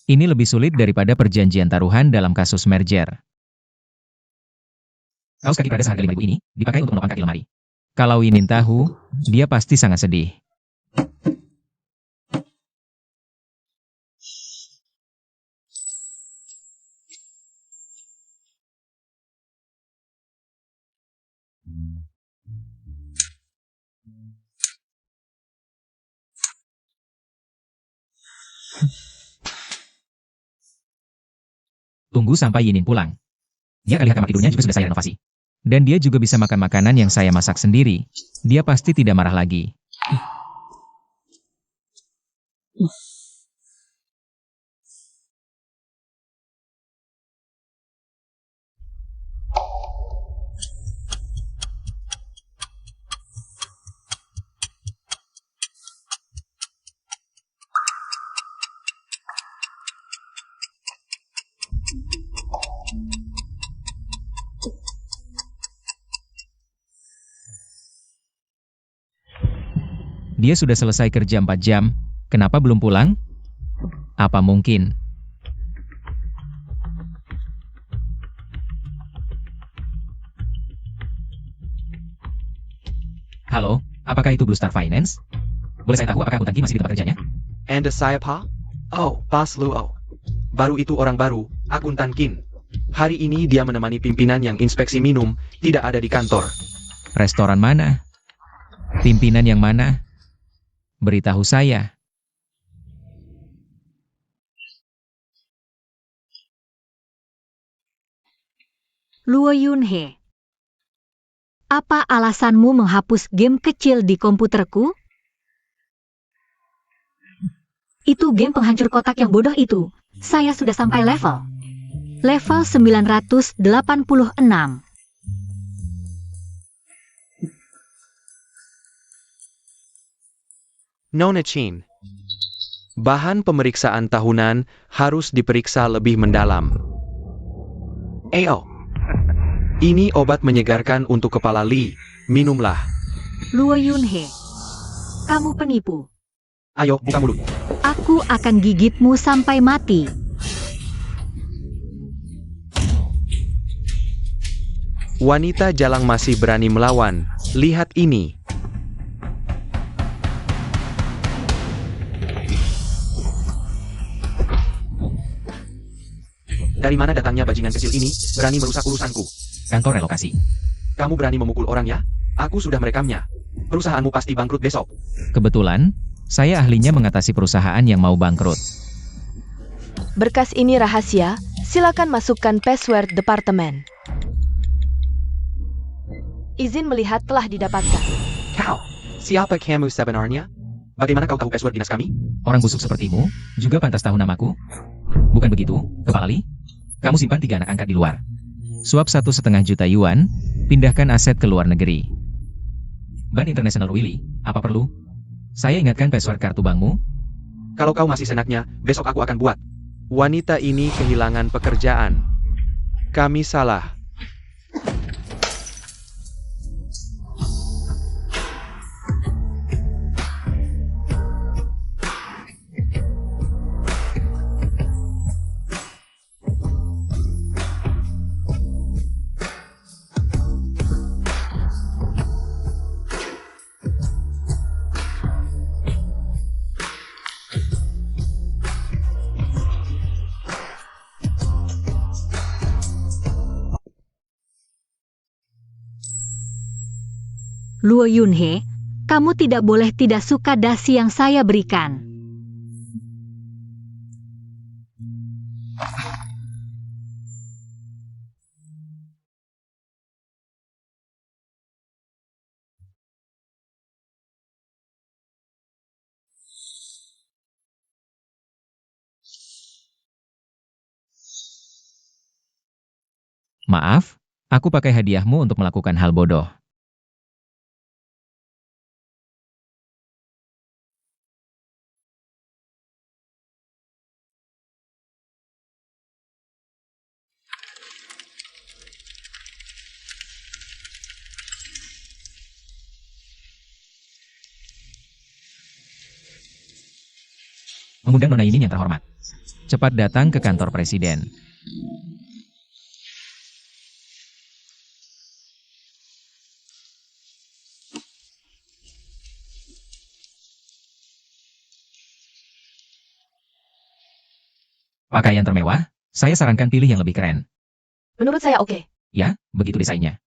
Ini lebih sulit daripada perjanjian taruhan dalam kasus merger. Kaos kaki pada seharga 5.000 ini dipakai untuk menopang kaki lemari. Kalau Yinin tahu, dia pasti sangat sedih. Tunggu sampai Yinin pulang. Dia lihat kamar tidurnya juga sudah saya renovasi. Dan dia juga bisa makan makanan yang saya masak sendiri. Dia pasti tidak marah lagi. Dia sudah selesai kerja 4 jam, kenapa belum pulang? Apa mungkin? Halo, apakah itu Blue Star Finance? Boleh saya tahu apakah akuntan Kim masih di tempat kerjanya? Anda saya Pak? Oh, Pas Luo. Baru itu orang baru, akuntan Kin. Hari ini dia menemani pimpinan yang inspeksi minum, tidak ada di kantor. Restoran mana? Pimpinan yang mana? Beritahu saya. Luo Yunhe. Apa alasanmu menghapus game kecil di komputerku? Itu game penghancur kotak yang bodoh itu. Saya sudah sampai level 986. Nona Chin. Bahan pemeriksaan tahunan harus diperiksa lebih mendalam. Ini obat menyegarkan untuk kepala Li. Minumlah. Luo Yunhe. Kamu penipu. Ayo, buka mulut. Aku akan gigitmu sampai mati. Wanita jalang masih berani melawan. Lihat ini. Dari mana datangnya bajingan kecil ini, berani merusak urusanku? Kantor relokasi. Kamu berani memukul orang ya? Aku sudah merekamnya. Perusahaanmu pasti bangkrut besok. Kebetulan, saya ahlinya mengatasi perusahaan yang mau bangkrut. Berkas ini rahasia, silakan masukkan password departemen. Izin melihat telah didapatkan. Kau, siapa kamu sebenarnya? Bagaimana kau tahu password dinas kami? Orang busuk sepertimu, juga pantas tahu namaku? Bukan begitu, Kepala Li? Kamu simpan 3 anak angkat di luar. Suap 1,5 juta yuan, pindahkan aset ke luar negeri. Bank International Willy, apa perlu? Saya ingatkan password kartu bankmu? Kalau kau masih senaknya, besok aku akan buat. Wanita ini kehilangan pekerjaan. Kami salah. Luo Yunhe, kamu tidak boleh tidak suka dasi yang saya berikan. Maaf, aku pakai hadiahmu untuk melakukan hal bodoh. Mengundang Nona Yinin yang terhormat. Cepat datang ke kantor presiden. Pakaian termewah, saya sarankan pilih yang lebih keren. Menurut saya oke. Ya, begitu desainnya.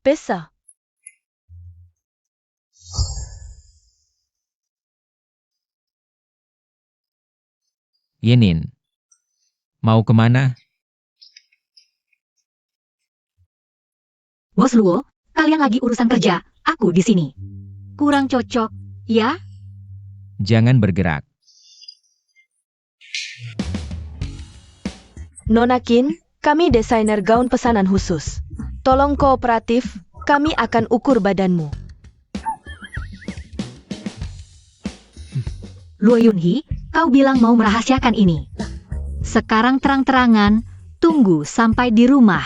Bisa. Yenin, mau kemana? Bos Luo, kalian lagi urusan kerja, aku di sini. Kurang cocok, ya? Jangan bergerak. Nona Kin, kami desainer gaun pesanan khusus. Tolong kooperatif, kami akan ukur badanmu. Luo Yunhe, kau bilang mau merahasiakan ini. Sekarang terang-terangan, tunggu sampai di rumah.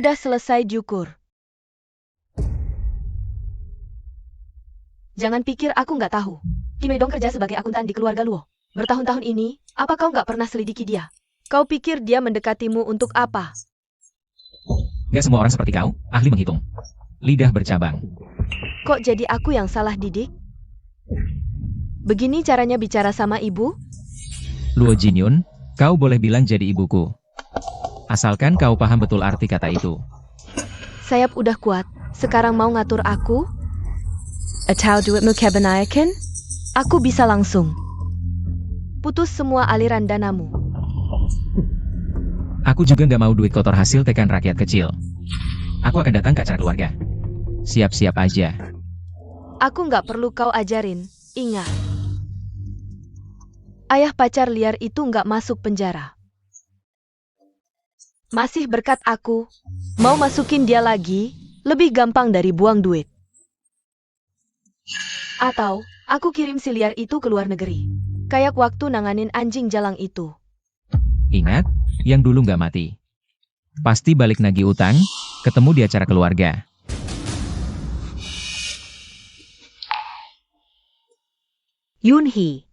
Sudah selesai diukur. Jangan pikir aku nggak tahu. Kim Hye-dong kerja sebagai akuntan di keluarga Luo. Bertahun-tahun ini, apa kau nggak pernah selidiki dia? Kau pikir dia mendekatimu untuk apa? Gak semua orang seperti kau, ahli menghitung. Lidah bercabang. Kok jadi aku yang salah didik? Begini caranya bicara sama ibu? Luo Jinyun, kau boleh bilang jadi ibuku. Asalkan kau paham betul arti kata itu. Sayap udah kuat, sekarang mau ngatur aku? Atau duitmu kebanyakan? Aku bisa langsung putus semua aliran danamu. Aku juga gak mau duit kotor hasil tekan rakyat kecil. Aku akan datang ke acara keluarga. Siap-siap aja. Aku nggak perlu kau ajarin, ingat. Ayah pacar liar itu nggak masuk penjara. Masih berkat aku, mau masukin dia lagi, lebih gampang dari buang duit. Atau, aku kirim si liar itu ke luar negeri. Kayak waktu nanganin anjing jalang itu. Ingat, yang dulu gak mati. Pasti balik nagih utang, ketemu di acara keluarga. Yunhee.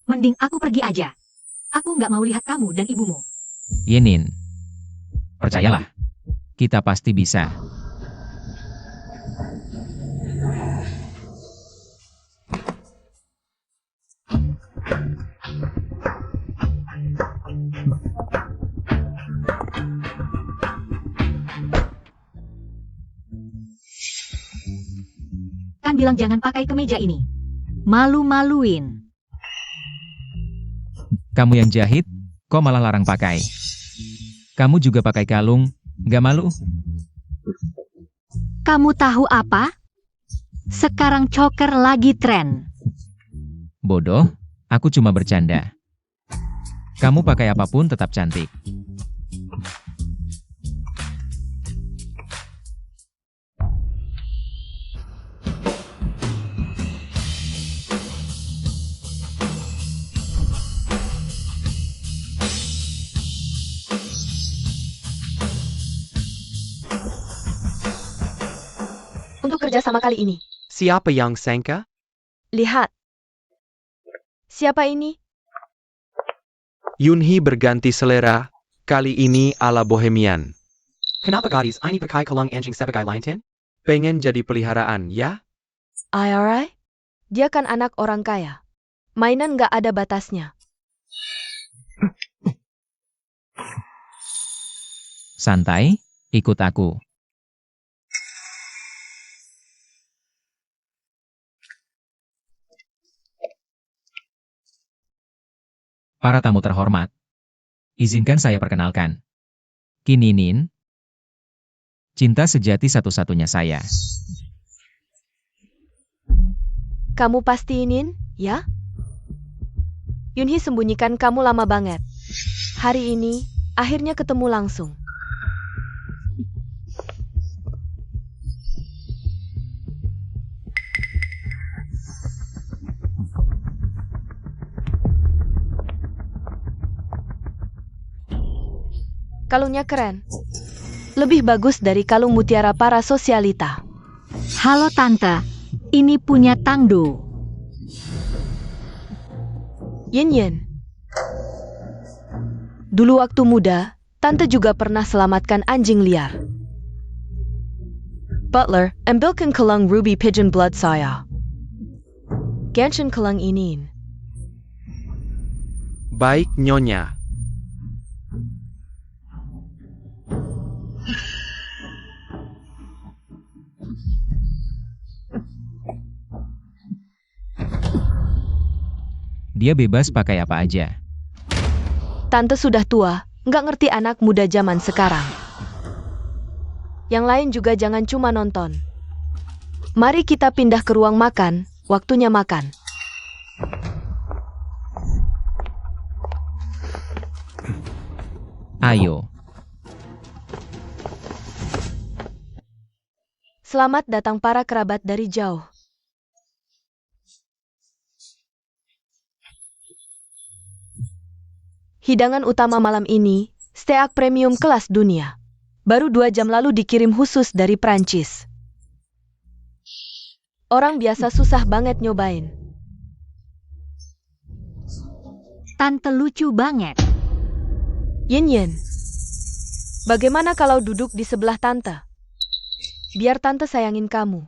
Mending aku pergi aja. Aku nggak mau lihat kamu dan ibumu. Yenin. Percayalah. Kita pasti bisa. Kan bilang jangan pakai kemeja ini. Malu-maluin. Kamu yang jahit, kok malah larang pakai? Kamu juga pakai kalung, gak malu? Kamu tahu apa? Sekarang choker lagi tren. Bodoh, aku cuma bercanda. Kamu pakai apapun tetap cantik. Untuk kerja sama kali ini. Siapa yang sangka? Lihat. Siapa ini? Yunhee berganti selera, kali ini ala bohemian. Kenapa gadis ini pakai kalung anjing sebagai lintin? Pengen jadi peliharaan, ya? IRI? Dia kan anak orang kaya. Mainan nggak ada batasnya. Santai, ikut aku. Para tamu terhormat, izinkan saya perkenalkan. Kininin, cinta sejati satu-satunya saya. Kamu pastiin, ya? Yunhee sembunyikan kamu lama banget. Hari ini, akhirnya ketemu langsung. Kalungnya keren. Lebih bagus dari kalung mutiara para sosialita. Halo Tante, ini punya Tangdo. Yin Yin. Dulu waktu muda, Tante juga pernah selamatkan anjing liar. Butler, ambilkan kelang ruby pigeon blood saya. Genshin kelang ini. Baik, Nyonya. Dia bebas pakai apa aja. Tante sudah tua, nggak ngerti anak muda zaman sekarang. Yang lain juga jangan cuma nonton. Mari kita pindah ke ruang makan, waktunya makan. Ayo. Selamat datang para kerabat dari jauh. Hidangan utama malam ini, steak premium kelas dunia. Baru 2 jam lalu dikirim khusus dari Prancis. Orang biasa susah banget nyobain. Tante lucu banget. Yin Yin, bagaimana kalau duduk di sebelah tante? Biar tante sayangin kamu.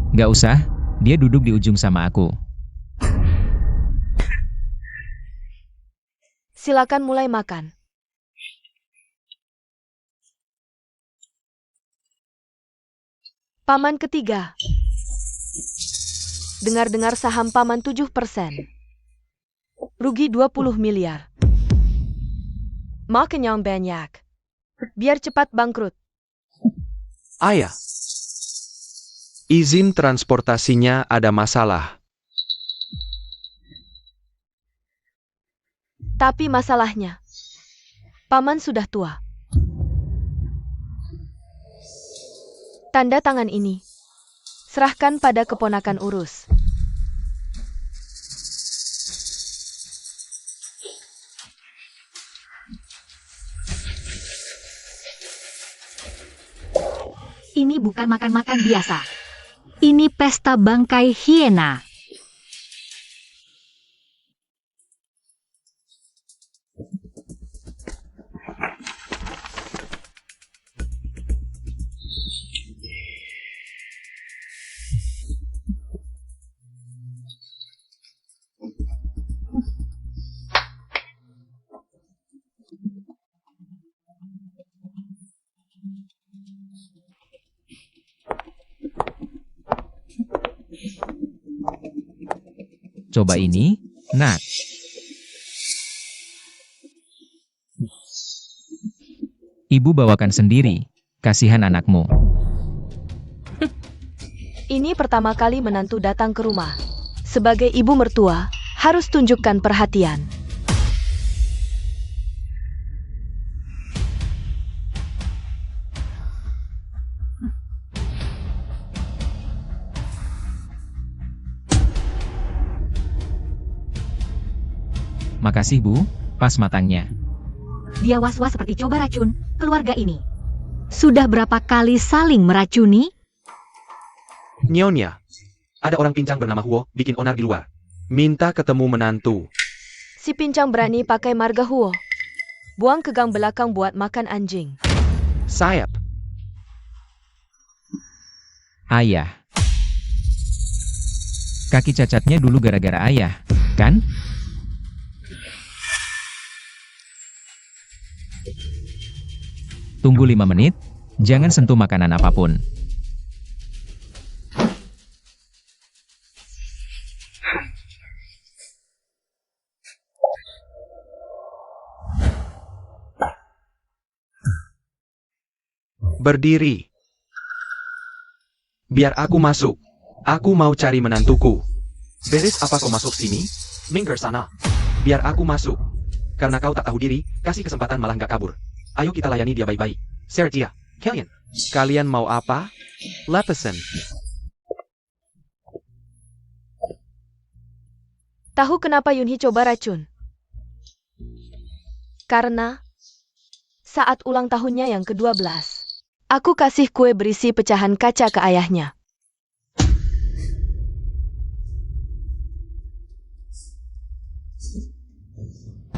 Gak usah, dia duduk di ujung sama aku. Silakan mulai makan. Paman ketiga. Dengar-dengar saham paman 7%. Rugi 20 miliar. Makan yang banyak. Biar cepat bangkrut. Ayah. Izin transportasinya ada masalah. Tapi masalahnya, paman sudah tua. Tanda tangan ini, serahkan pada keponakan urus. Ini bukan makan-makan biasa. Ini pesta bangkai hiena. Coba ini, nak. Ibu bawakan sendiri, kasihan anakmu. Ini pertama kali menantu datang ke rumah. Sebagai ibu mertua, harus tunjukkan perhatian. Makasih Bu, pas matangnya. Dia was-was seperti coba racun keluarga ini. Sudah berapa kali saling meracuni? Nyonya. Ada orang pincang bernama Huo, bikin onar di luar. Minta ketemu menantu. Si pincang berani pakai marga Huo. Buang ke gang belakang buat makan anjing. Sayap. Ayah. Kaki cacatnya dulu gara-gara ayah, kan? Tunggu 5 menit, jangan sentuh makanan apapun. Berdiri. Biar aku masuk. Aku mau cari menantuku. Beres apa kau masuk sini? Minggir sana. Biar aku masuk. Karena kau tak tahu diri, kasih kesempatan malah nggak kabur. Ayo kita layani dia baik-baik. Sergia, kalian mau apa? Lepesan. Tahu kenapa Yunhee coba racun? Karena saat ulang tahunnya yang ke-12, aku kasih kue berisi pecahan kaca ke ayahnya.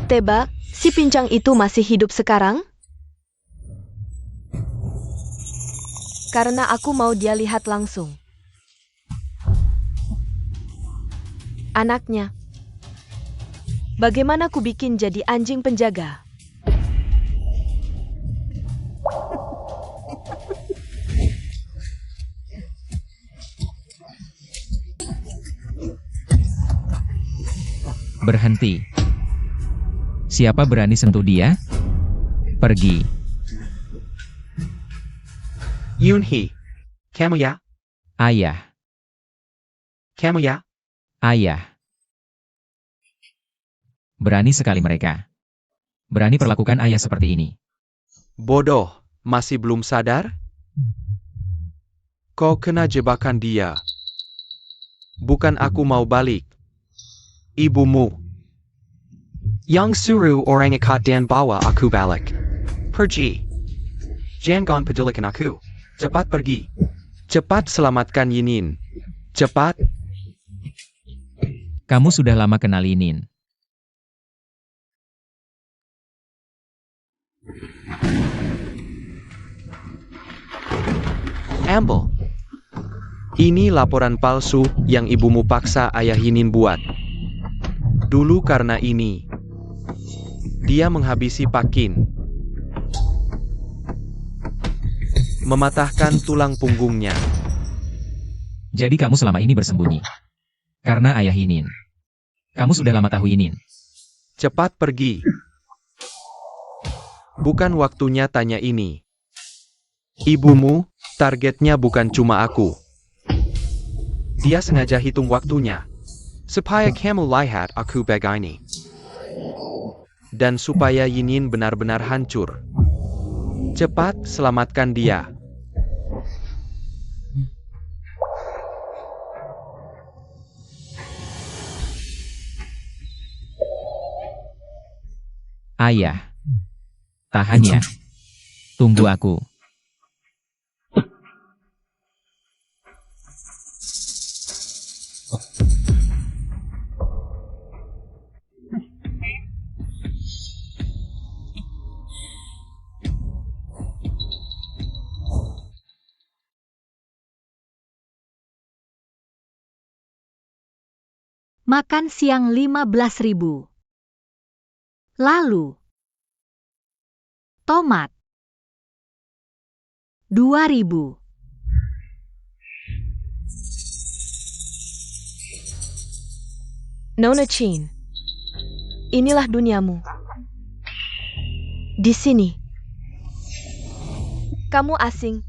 Tebak, si pincang itu masih hidup sekarang? Karena aku mau dia lihat langsung. Anaknya. Bagaimana ku bikin jadi anjing penjaga? Berhenti. Siapa berani sentuh dia? Pergi. Yunhee. Kamu ya? Ayah. Kamu ya? Ayah. Berani sekali mereka. Berani perlakukan ayah seperti ini. Bodoh, masih belum sadar? Kau kena jebakan dia. Bukan aku mau balik. Ibumu. Yang suruh orang ikat dan bawa aku balik. Pergi. Jangan pedulikan aku. Cepat pergi. Cepat selamatkan Yinin. Cepat. Kamu sudah lama kenal Yinin. Amble. Ini laporan palsu yang ibumu paksa ayah Yinin buat. Dulu karena ini, dia menghabisi Pakin. Mematahkan tulang punggungnya. Jadi kamu selama ini bersembunyi. Karena ayah Yinin. Kamu sudah lama tahu Yinin. Cepat pergi. Bukan waktunya tanya ini. Ibumu, targetnya bukan cuma aku. Dia sengaja hitung waktunya. Supaya kamu lihat aku begini. Dan supaya Yinin benar-benar hancur. Cepat selamatkan dia. Ayah. Tahan ya. Tunggu aku. Makan siang 15.000. Lalu, tomat 2.000. Nona Chin. Inilah duniamu. Di sini. Kamu asing.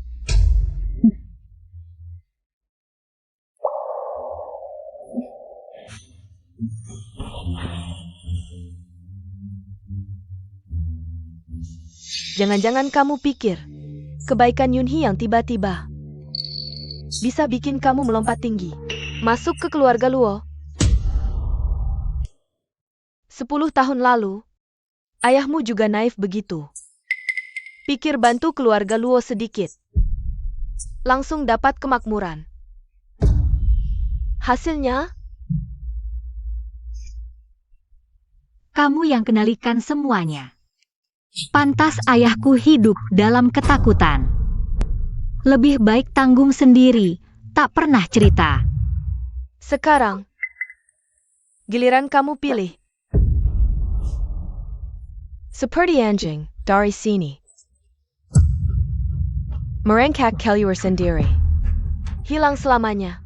Jangan-jangan kamu pikir kebaikan Yunhee yang tiba-tiba bisa bikin kamu melompat tinggi, masuk ke keluarga Luo. 10 tahun lalu, ayahmu juga naif begitu. Pikir bantu keluarga Luo sedikit, langsung dapat kemakmuran. Hasilnya, Kamu yang kendalikan semuanya. Pantas ayahku hidup dalam ketakutan. Lebih baik tanggung sendiri, tak pernah cerita. sekarang giliran kamu pilih. Seperti anjing dari sini. Merengkak keluar sendiri. Hilang selamanya.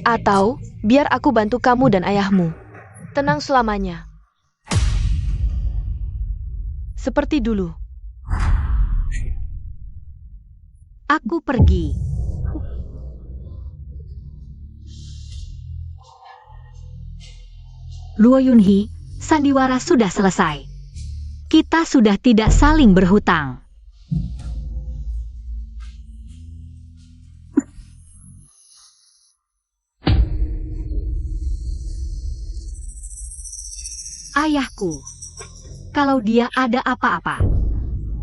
Atau biar aku bantu kamu dan ayahmu. Tenang selamanya. Seperti dulu. Aku pergi. Luo Yunhee, sandiwara sudah selesai. Kita sudah tidak saling berhutang. Ayahku, kalau dia ada apa-apa,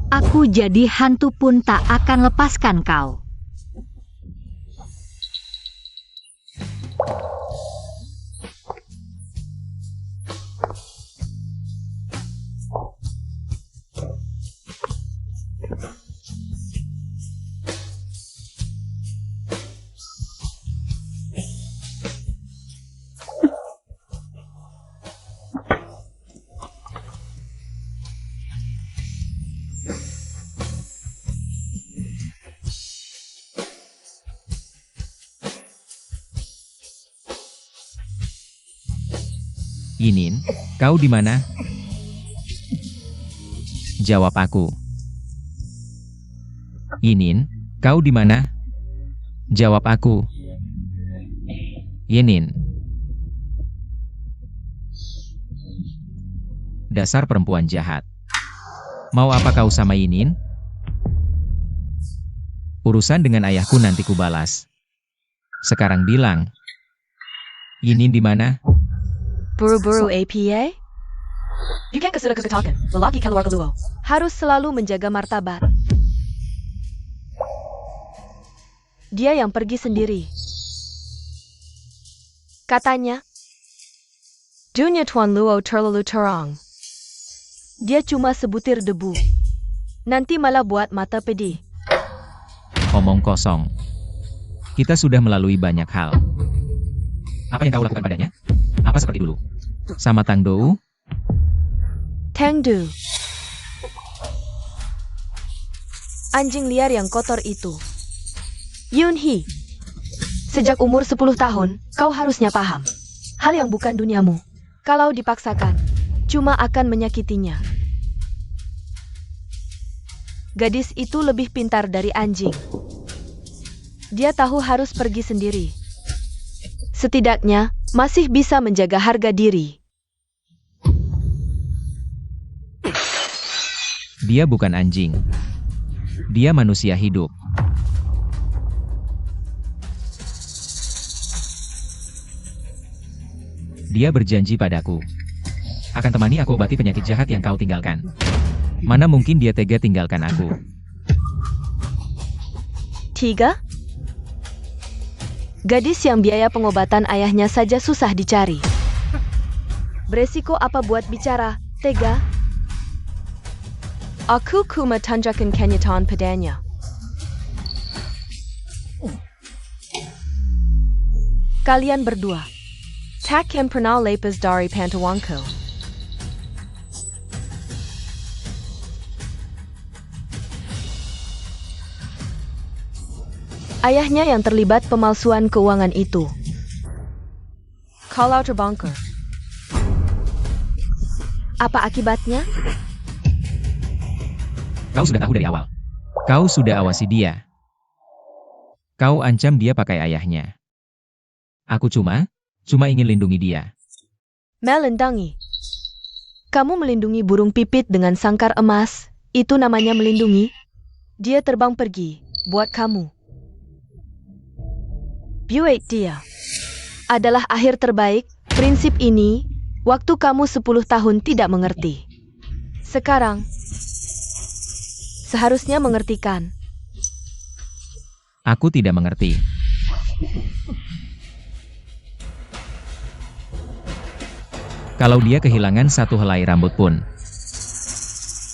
aku jadi hantu pun tak akan lepaskan kau. Yinin, kau di mana? Jawab aku. Yinin, kau di mana? Jawab aku. Yinin. Dasar perempuan jahat. Mau apa kau sama Yinin? Urusan dengan ayahku nanti kubalas. Sekarang bilang. Yinin di mana? Buru-buru APA? Bukan kesudah keketakan, lelaki keluarga luo. Harus selalu menjaga martabat. Dia yang pergi sendiri. Katanya, Dunia Tuan Luo terlalu terang. Dia cuma sebutir debu. Nanti malah buat mata pedih. Omong kosong. Kita sudah melalui banyak hal. Apa yang kau lakukan padanya? Apa seperti dulu? Sama Tang Dou? Tang Du. Anjing liar yang kotor itu. Yun Hee. Sejak umur 10 tahun, kau harusnya paham. Hal yang bukan duniamu. Kalau dipaksakan, cuma akan menyakitinya. Gadis itu lebih pintar dari anjing. Dia tahu harus pergi sendiri. Setidaknya, masih bisa menjaga harga diri. Dia bukan anjing. Dia manusia hidup. Dia berjanji padaku. Akan temani aku obati penyakit jahat yang kau tinggalkan. Mana mungkin dia tega tinggalkan aku. 3. Gadis yang biaya pengobatan ayahnya saja susah dicari. Beresiko apa buat bicara, tega? Aku kuma tanjakan kenyataan padanya. Kalian berdua. Tak yang pernah lepas dari pantauanku. Ayahnya yang terlibat pemalsuan keuangan itu. Kalau terbongkar. Apa akibatnya? Kau sudah tahu dari awal. Kau sudah awasi dia. Kau ancam dia pakai ayahnya. Aku cuma ingin lindungi dia. Melindungi. Kamu melindungi burung pipit dengan sangkar emas, itu namanya melindungi. Dia terbang pergi, buat kamu. Buat dia. Adalah akhir terbaik, prinsip ini, waktu kamu 10 tahun tidak mengerti. Sekarang, seharusnya mengertikan. Aku tidak mengerti. Kalau dia kehilangan satu helai rambut pun,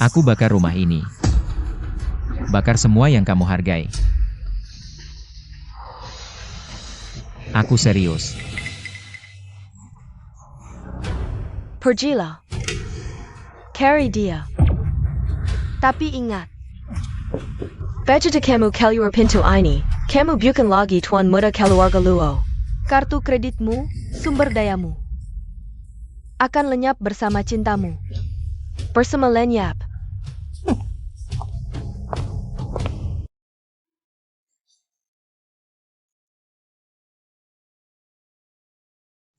aku bakar rumah ini. Bakar semua yang kamu hargai. Aku serius. Pergilah. Carry dia. Tapi ingat. Budget kamu keluar pintu ini, kamu bukan lagi tuan muda keluarga luo. Kartu kreditmu, sumber dayamu akan lenyap bersama cintamu. Bersama lenyap.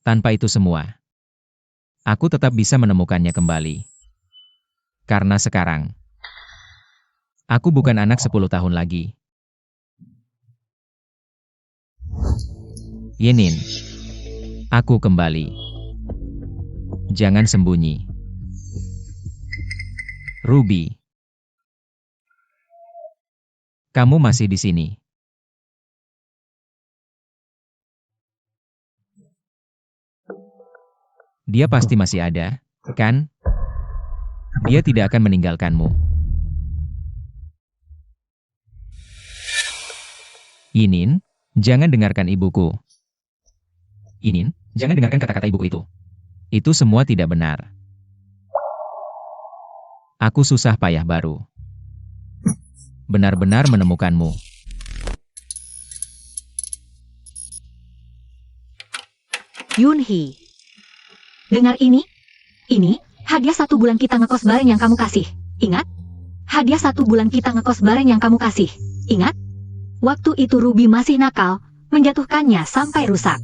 Tanpa itu semua, aku tetap bisa menemukannya kembali. Karena sekarang, aku bukan anak 10 tahun lagi. Yenin, aku kembali. Jangan sembunyi. Ruby, kamu masih di sini. Dia pasti masih ada, kan? Dia tidak akan meninggalkanmu. Yinin, jangan dengarkan ibuku. Yinin, jangan dengarkan kata-kata ibuku itu. Itu semua tidak benar. Aku susah payah baru. Benar-benar menemukanmu. Yun Hee. Dengar ini? Ini, hadiah 1 bulan kita ngekos bareng yang kamu kasih. Ingat? Hadiah 1 bulan kita ngekos bareng yang kamu kasih. Ingat? Waktu itu Ruby masih nakal, menjatuhkannya sampai rusak.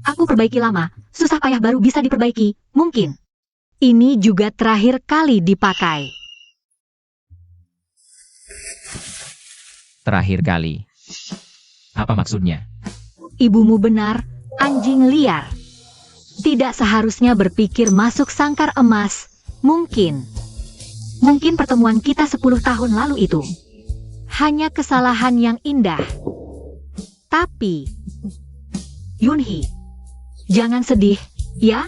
Aku perbaiki lama, susah payah baru bisa diperbaiki, mungkin. Ini juga terakhir kali dipakai. Terakhir kali. Apa maksudnya? Ibumu benar, anjing liar. Tidak seharusnya berpikir masuk sangkar emas. Mungkin pertemuan kita 10 tahun lalu itu hanya kesalahan yang indah. Tapi, Yunhee, jangan sedih, ya?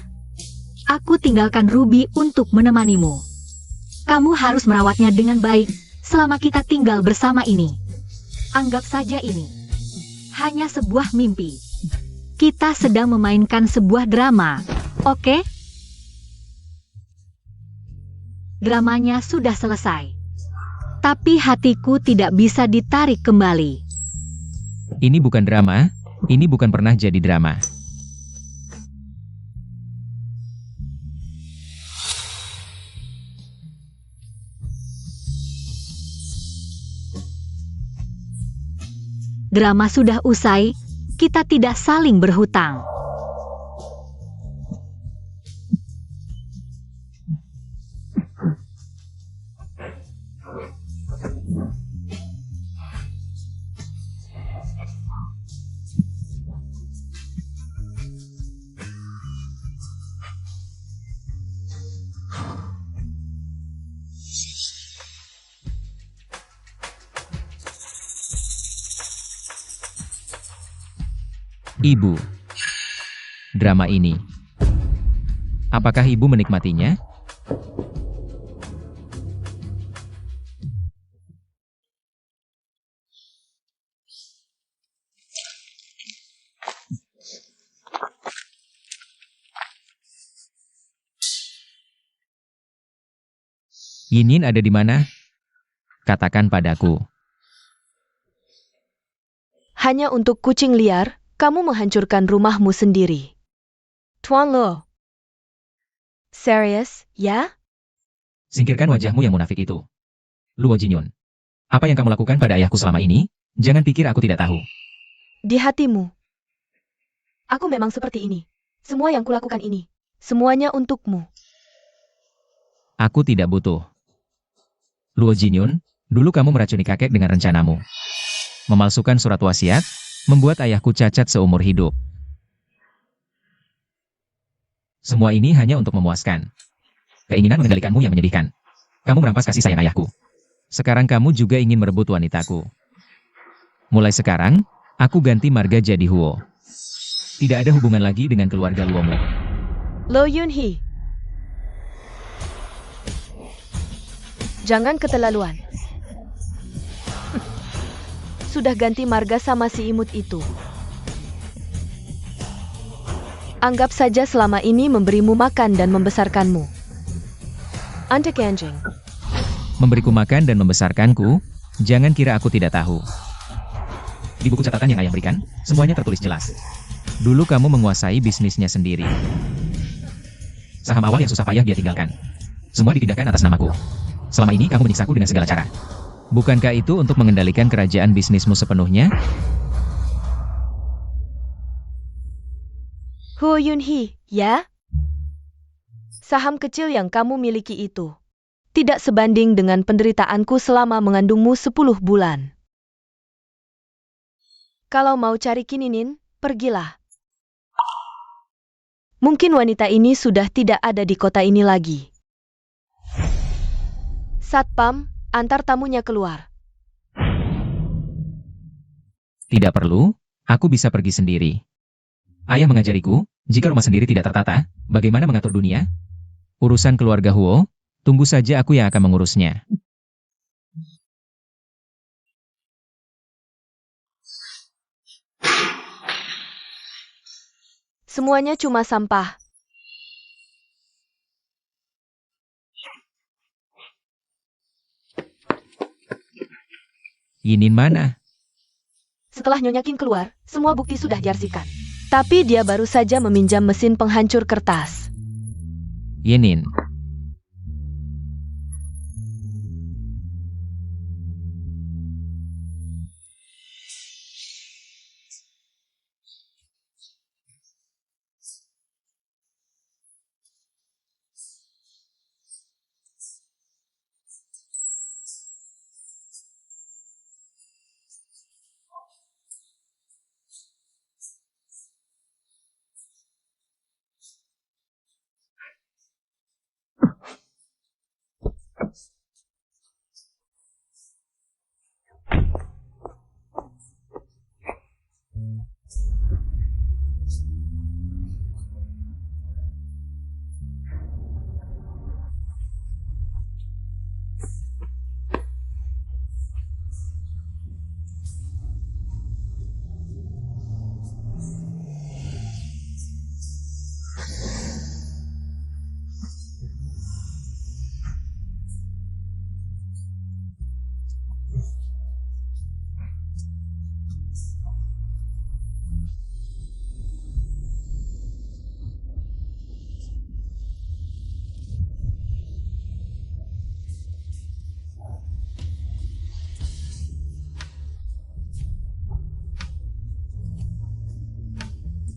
Aku tinggalkan Ruby untuk menemanimu. Kamu harus merawatnya dengan baik selama kita tinggal bersama ini. Anggap saja ini hanya sebuah mimpi. Kita sedang memainkan sebuah drama, oke? Dramanya sudah selesai. Tapi hatiku tidak bisa ditarik kembali. Ini bukan drama, ini bukan pernah jadi drama. Drama sudah usai, kita tidak saling berhutang. Ibu, drama ini, apakah ibu menikmatinya? Yinin ada di mana? Katakan padaku. Hanya untuk kucing liar, kamu menghancurkan rumahmu sendiri. Tuan Lo. Serius, ya? Singkirkan wajahmu yang munafik itu. Luo Jinyun. Apa yang kamu lakukan pada ayahku selama ini? Jangan pikir aku tidak tahu. Di hatimu. Aku memang seperti ini. Semua yang kulakukan ini. Semuanya untukmu. Aku tidak butuh. Luo Jinyun, dulu kamu meracuni kakek dengan rencanamu. Memalsukan surat wasiat, membuat ayahku cacat seumur hidup. Semua ini hanya untuk memuaskan keinginan mengendalikanmu yang menyedihkan. Kamu merampas kasih sayang ayahku. Sekarang kamu juga ingin merebut wanitaku. Mulai sekarang, aku ganti marga jadi Huo. Tidak ada hubungan lagi dengan keluarga Luomu. Lo Yunhee. Jangan keterlaluan. Sudah ganti marga sama si imut itu. Anggap saja selama ini memberimu makan dan membesarkanmu. Antek anjing. Memberiku makan dan membesarkanku, jangan kira aku tidak tahu. Di buku catatan yang ayah berikan, semuanya tertulis jelas. Dulu kamu menguasai bisnisnya sendiri. Saham awal yang susah payah dia tinggalkan. Semua ditindakkan atas namaku. Selama ini kamu menyiksaku dengan segala cara. Bukankah itu untuk mengendalikan kerajaan bisnismu sepenuhnya? Huo Yunhee, ya? Saham kecil yang kamu miliki itu tidak sebanding dengan penderitaanku selama mengandungmu 10 bulan. Kalau mau cari kininin, pergilah. Mungkin wanita ini sudah tidak ada di kota ini lagi. Satpam, antar tamunya keluar. Tidak perlu, aku bisa pergi sendiri. Ayah mengajariku, jika rumah sendiri tidak tertata, bagaimana mengatur dunia? Urusan keluarga Huo, tunggu saja aku yang akan mengurusnya. Semuanya cuma sampah. Yinin mana? Setelah Nyonya Kim keluar, semua bukti sudah diarsipkan. Tapi dia baru saja meminjam mesin penghancur kertas. Yinin.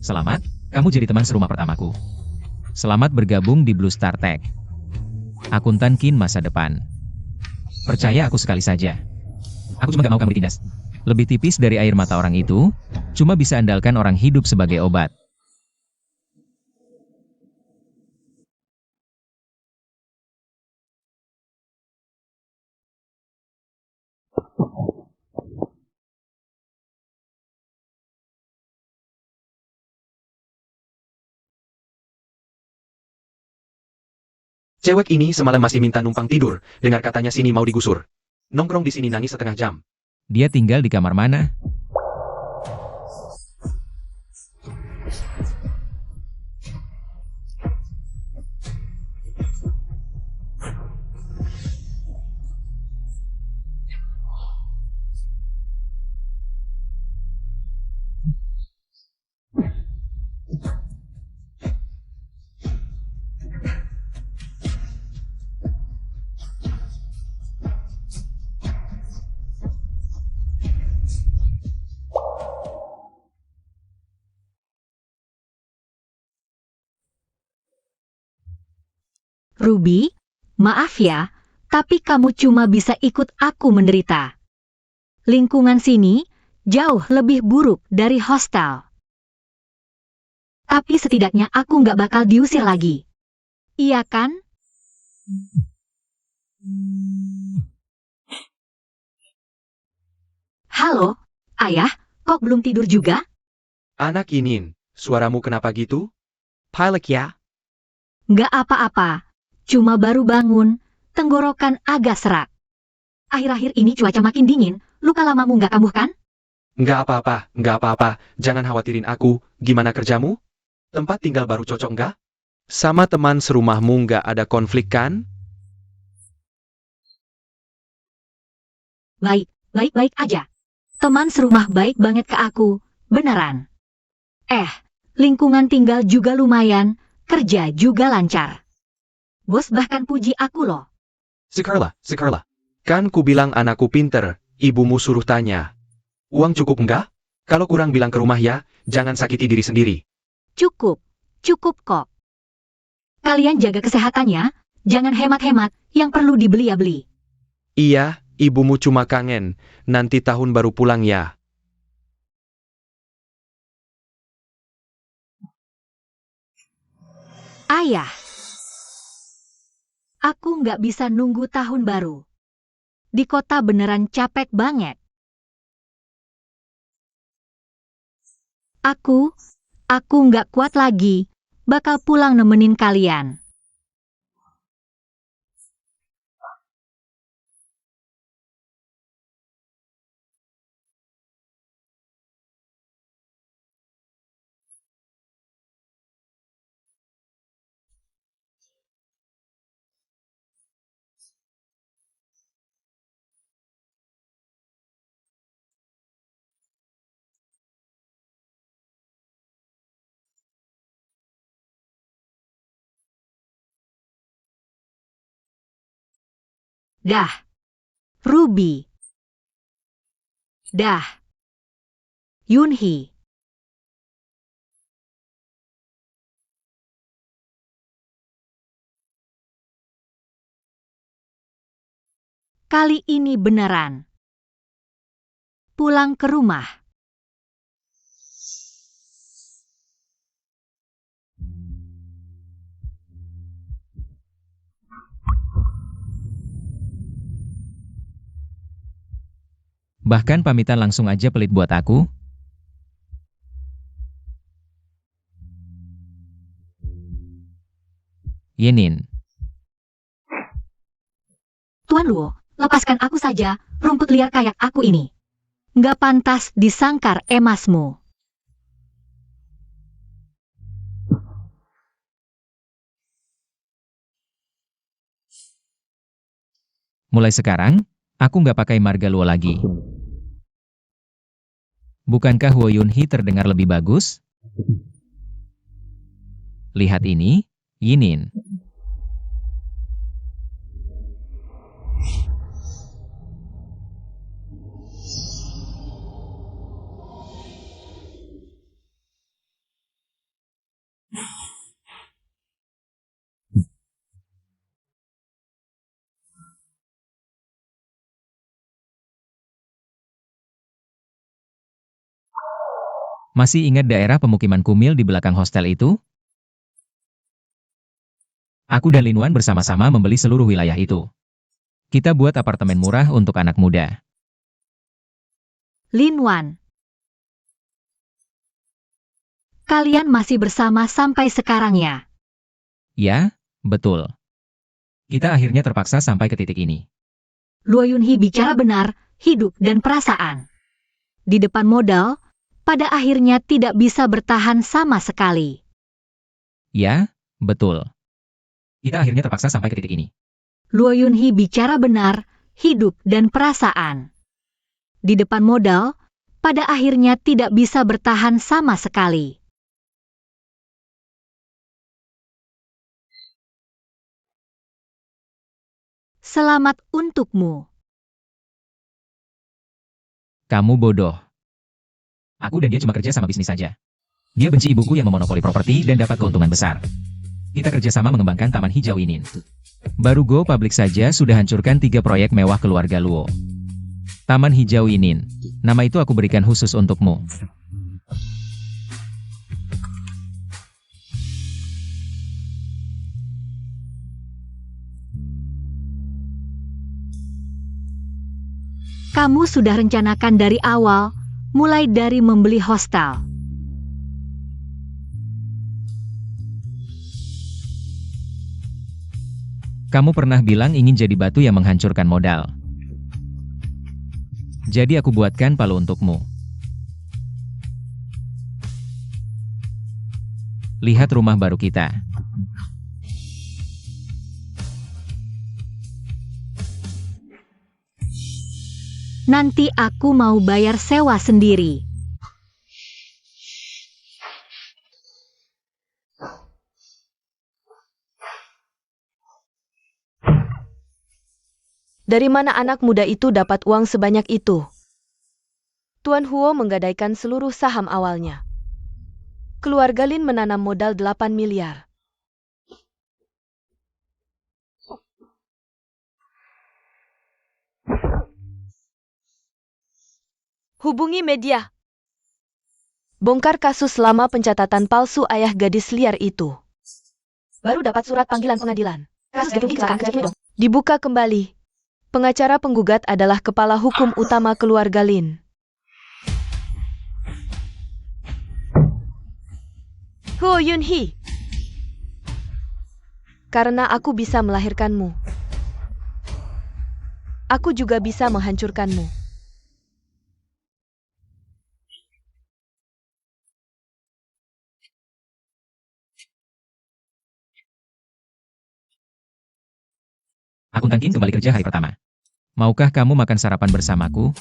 Selamat, kamu jadi teman serumah pertamaku. Selamat bergabung di Blue Star Tech. Akuntan Kin masa depan. Percaya aku sekali saja. Aku cuma gak mau kamu ditindas. Lebih tipis dari air mata orang itu, cuma bisa andalkan orang hidup sebagai obat. Cewek ini semalam masih minta numpang tidur, dengar katanya sini mau digusur. Nongkrong di sini nangis setengah jam. Dia tinggal di kamar mana? Ruby, maaf ya, tapi kamu cuma bisa ikut aku menderita. Lingkungan sini jauh lebih buruk dari hostel. Tapi setidaknya aku nggak bakal diusir lagi. Iya kan? Halo, ayah, kok belum tidur juga? Anak Inin, suaramu kenapa gitu? Pilek ya? Nggak apa-apa, cuma baru bangun, tenggorokan agak serak. Akhir-akhir ini cuaca makin dingin, luka lamamu nggak kambuh kan? Nggak apa-apa, jangan khawatirin aku, gimana kerjamu? Tempat tinggal baru cocok nggak? Sama teman serumahmu nggak ada konflik kan? Baik-baik aja. Teman serumah baik banget ke aku, beneran. Lingkungan tinggal juga lumayan, kerja juga lancar. Bos bahkan puji aku loh. Sekarla. Kan ku bilang anakku pinter, ibumu suruh tanya. Uang cukup nggak? Kalau kurang bilang ke rumah ya, jangan sakiti diri sendiri. Cukup kok. Kalian jaga kesehatannya, jangan hemat-hemat, yang perlu dibeli ya beli. Iya, ibumu cuma kangen, nanti tahun baru pulang ya. Ayah, aku nggak bisa nunggu tahun baru. Di kota beneran capek banget. Aku nggak kuat lagi, bakal pulang nemenin kalian. Dah. Ruby. Dah. Yunhee. Kali ini beneran. Pulang ke rumah. Bahkan pamitan langsung aja pelit buat aku. Yenin. Tuan Luo, lepaskan aku saja, rumput liar kayak aku ini. Nggak pantas disangkar emasmu. Mulai sekarang, aku nggak pakai marga Luo lagi. Bukankah Huo Yunhee terdengar lebih bagus? Lihat ini, Yinin. Masih ingat daerah pemukiman kumil di belakang hostel itu? Aku dan Lin Wan bersama-sama membeli seluruh wilayah itu. Kita buat apartemen murah untuk anak muda. Lin Wan. Kalian masih bersama sampai sekarang ya? Ya, betul. Kita akhirnya terpaksa sampai ke titik ini. Luo Yunhee bicara benar, hidup dan perasaan. Di depan modal, pada akhirnya tidak bisa bertahan sama sekali. Ya, betul. Kita akhirnya terpaksa sampai ke titik ini. Luo Yunhee bicara benar, hidup dan perasaan. Di depan modal, pada akhirnya tidak bisa bertahan sama sekali. Selamat untukmu. Kamu bodoh. Aku dan dia cuma kerja sama bisnis saja. Dia benci ibuku yang memonopoli properti dan dapat keuntungan besar. Kita kerjasama mengembangkan Taman Hijau ini. Baru Go Public saja sudah hancurkan 3 proyek mewah keluarga Luo. Taman Hijau Inin. Nama itu aku berikan khusus untukmu. Kamu sudah rencanakan dari awal, mulai dari membeli hostel. Kamu pernah bilang ingin jadi batu yang menghancurkan modal. Jadi aku buatkan palu untukmu. Lihat rumah baru kita. Nanti aku mau bayar sewa sendiri. Dari mana anak muda itu dapat uang sebanyak itu? Tuan Huo menggadaikan seluruh saham awalnya. Keluarga Lin menanam modal 8 miliar. Hubungi media. Bongkar kasus lama pencatatan palsu ayah gadis liar itu. Baru dapat surat panggilan pengadilan. Kasus gedung kecelakaan dong. Dibuka kembali. Pengacara penggugat adalah kepala hukum utama keluarga Lin. Huo Yunhee. Karena aku bisa melahirkanmu, aku juga bisa menghancurkanmu. Akuntan Qin kembali kerja hari pertama. Maukah kamu makan sarapan bersamaku?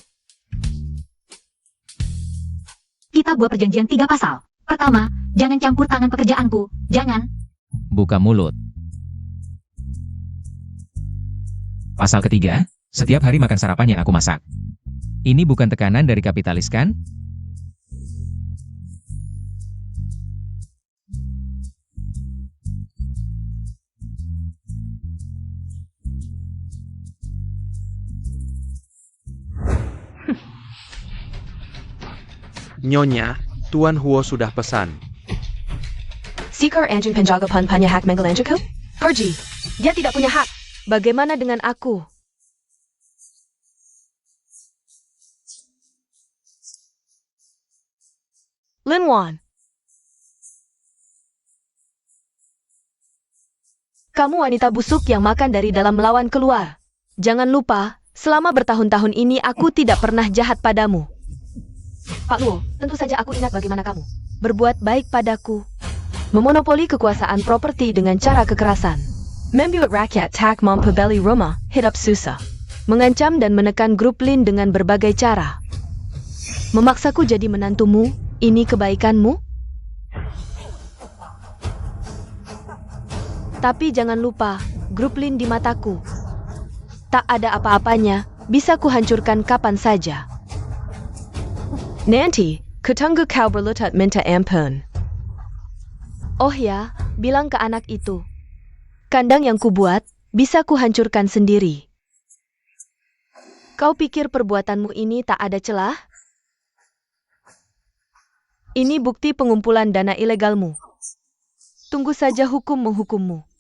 Kita buat perjanjian 3 pasal. Pertama, jangan campur tangan pekerjaanku. Jangan. Buka mulut. Pasal ketiga, setiap hari makan sarapan yang aku masak. Ini bukan tekanan dari kapitalis kan? Nyonya, Tuan Huo sudah pesan. Sikar anjing penjaga punya hak menggelanjutku? Pergi. Dia tidak punya hak. Bagaimana dengan aku? Lin Wan. Kamu wanita busuk yang makan dari dalam melawan keluar. Jangan lupa, selama bertahun-tahun ini aku tidak pernah jahat padamu. Pak Luo, tentu saja aku ingat bagaimana kamu berbuat baik padaku. Memonopoli kekuasaan properti dengan cara kekerasan. Membuat rakyat tak membeli rumah, hidup susah. Mengancam dan menekan grup Lin dengan berbagai cara. Memaksaku jadi menantumu, ini kebaikanmu? Tapi jangan lupa, grup Lin di mataku tak ada apa-apanya, bisa kuhancurkan kapan saja. Nanti, ketunggu kau berlutut minta ampun. Oh ya, bilang ke anak itu. Kandang yang kubuat, bisa kuhancurkan sendiri. Kau pikir perbuatanmu ini tak ada celah? Ini bukti pengumpulan dana ilegalmu. Tunggu saja hukum menghukummu.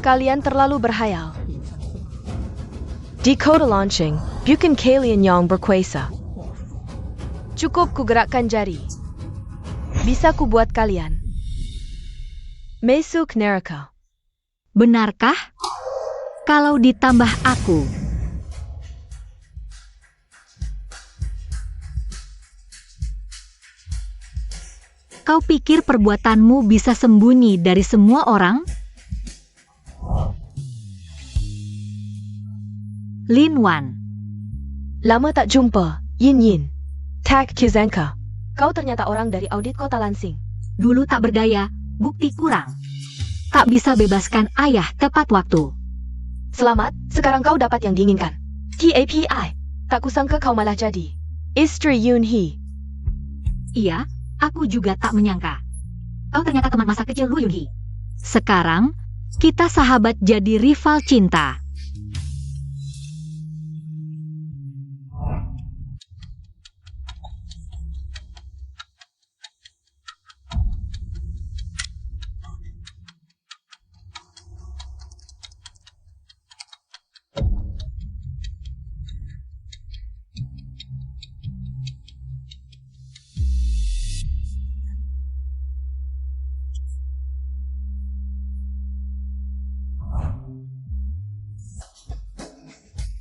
Kalian terlalu berhayal. Di kode launching, bukan kalian yang berkuasa. Cukup kugerakkan jari. Bisa kubuat kalian masuk neraka. Benarkah? Kalau ditambah aku. Kau pikir perbuatanmu bisa sembunyi dari semua orang? Lin Wan. Lama tak jumpa, Yin Yin. Tak Kizanka. Kau ternyata orang dari audit kota Lansing. Dulu tak berdaya, bukti kurang. Tak bisa bebaskan ayah tepat waktu. Selamat, sekarang kau dapat yang diinginkan. TAPI. Tak kusangka kau malah jadi istri Yun Hee. Iya, aku juga tak menyangka. Kau ternyata teman masa kecil Lu Yun Hee. Sekarang, kita sahabat jadi rival cinta.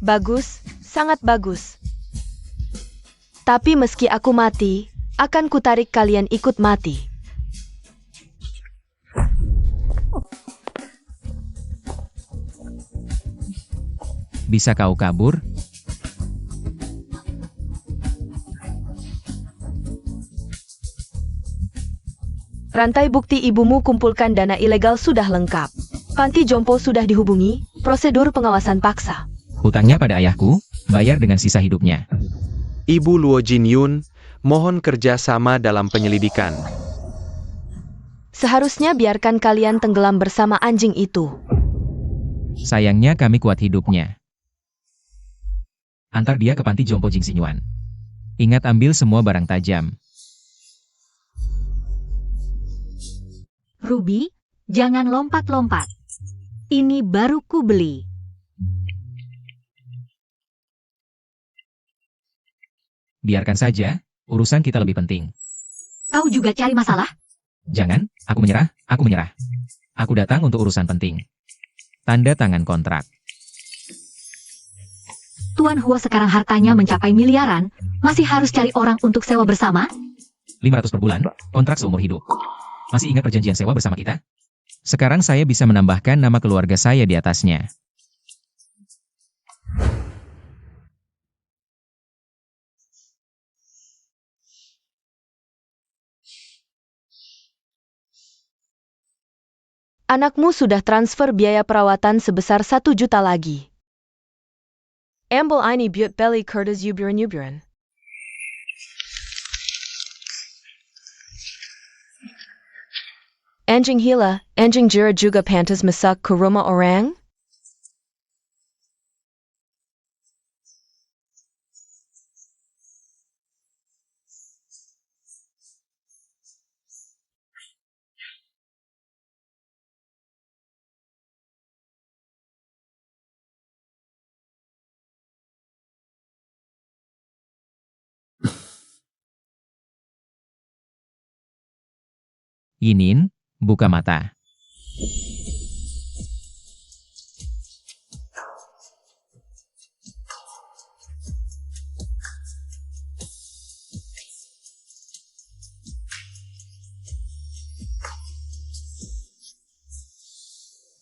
Bagus, sangat bagus. Tapi meski aku mati, akan kutarik kalian ikut mati. Bisa kau kabur? Rantai bukti ibumu kumpulkan dana ilegal sudah lengkap. Panti jompo sudah dihubungi, prosedur pengawasan paksa. Hutangnya pada ayahku, bayar dengan sisa hidupnya. Ibu Luo Jin Yun, mohon kerjasama dalam penyelidikan. Seharusnya biarkan kalian tenggelam bersama anjing itu. Sayangnya kami kuat hidupnya. Antar dia ke panti jompo Jing Sinyuan. Ingat ambil semua barang tajam. Ruby, jangan lompat-lompat. Ini baru ku beli. Biarkan saja, urusan kita lebih penting. Kau juga cari masalah? Jangan, aku menyerah, aku menyerah. Aku datang untuk urusan penting. Tanda tangan kontrak. Tuan Huo sekarang hartanya mencapai miliaran, masih harus cari orang untuk sewa bersama? 500 per bulan, kontrak seumur hidup. Masih ingat perjanjian sewa bersama kita? Sekarang saya bisa menambahkan nama keluarga saya di atasnya. Anakmu sudah transfer biaya perawatan sebesar 1 juta lagi. Ambil ini buat beli kertas yuburan-yuburan. Anjing hila, anjing jira juga pantas masak ke rumah orang? Yinin, buka mata.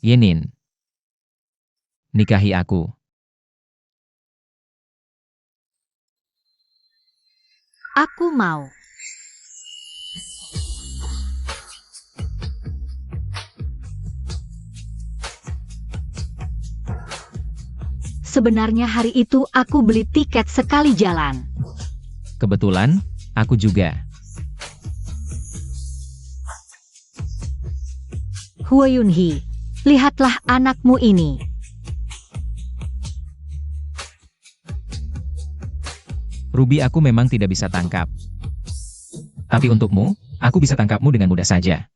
Yinin, nikahi aku. Aku mau. Sebenarnya hari itu aku beli tiket sekali jalan. Kebetulan, aku juga. Hua Yunhee, lihatlah anakmu ini. Ruby, aku memang tidak bisa tangkap. Tapi untukmu, aku bisa tangkapmu dengan mudah saja.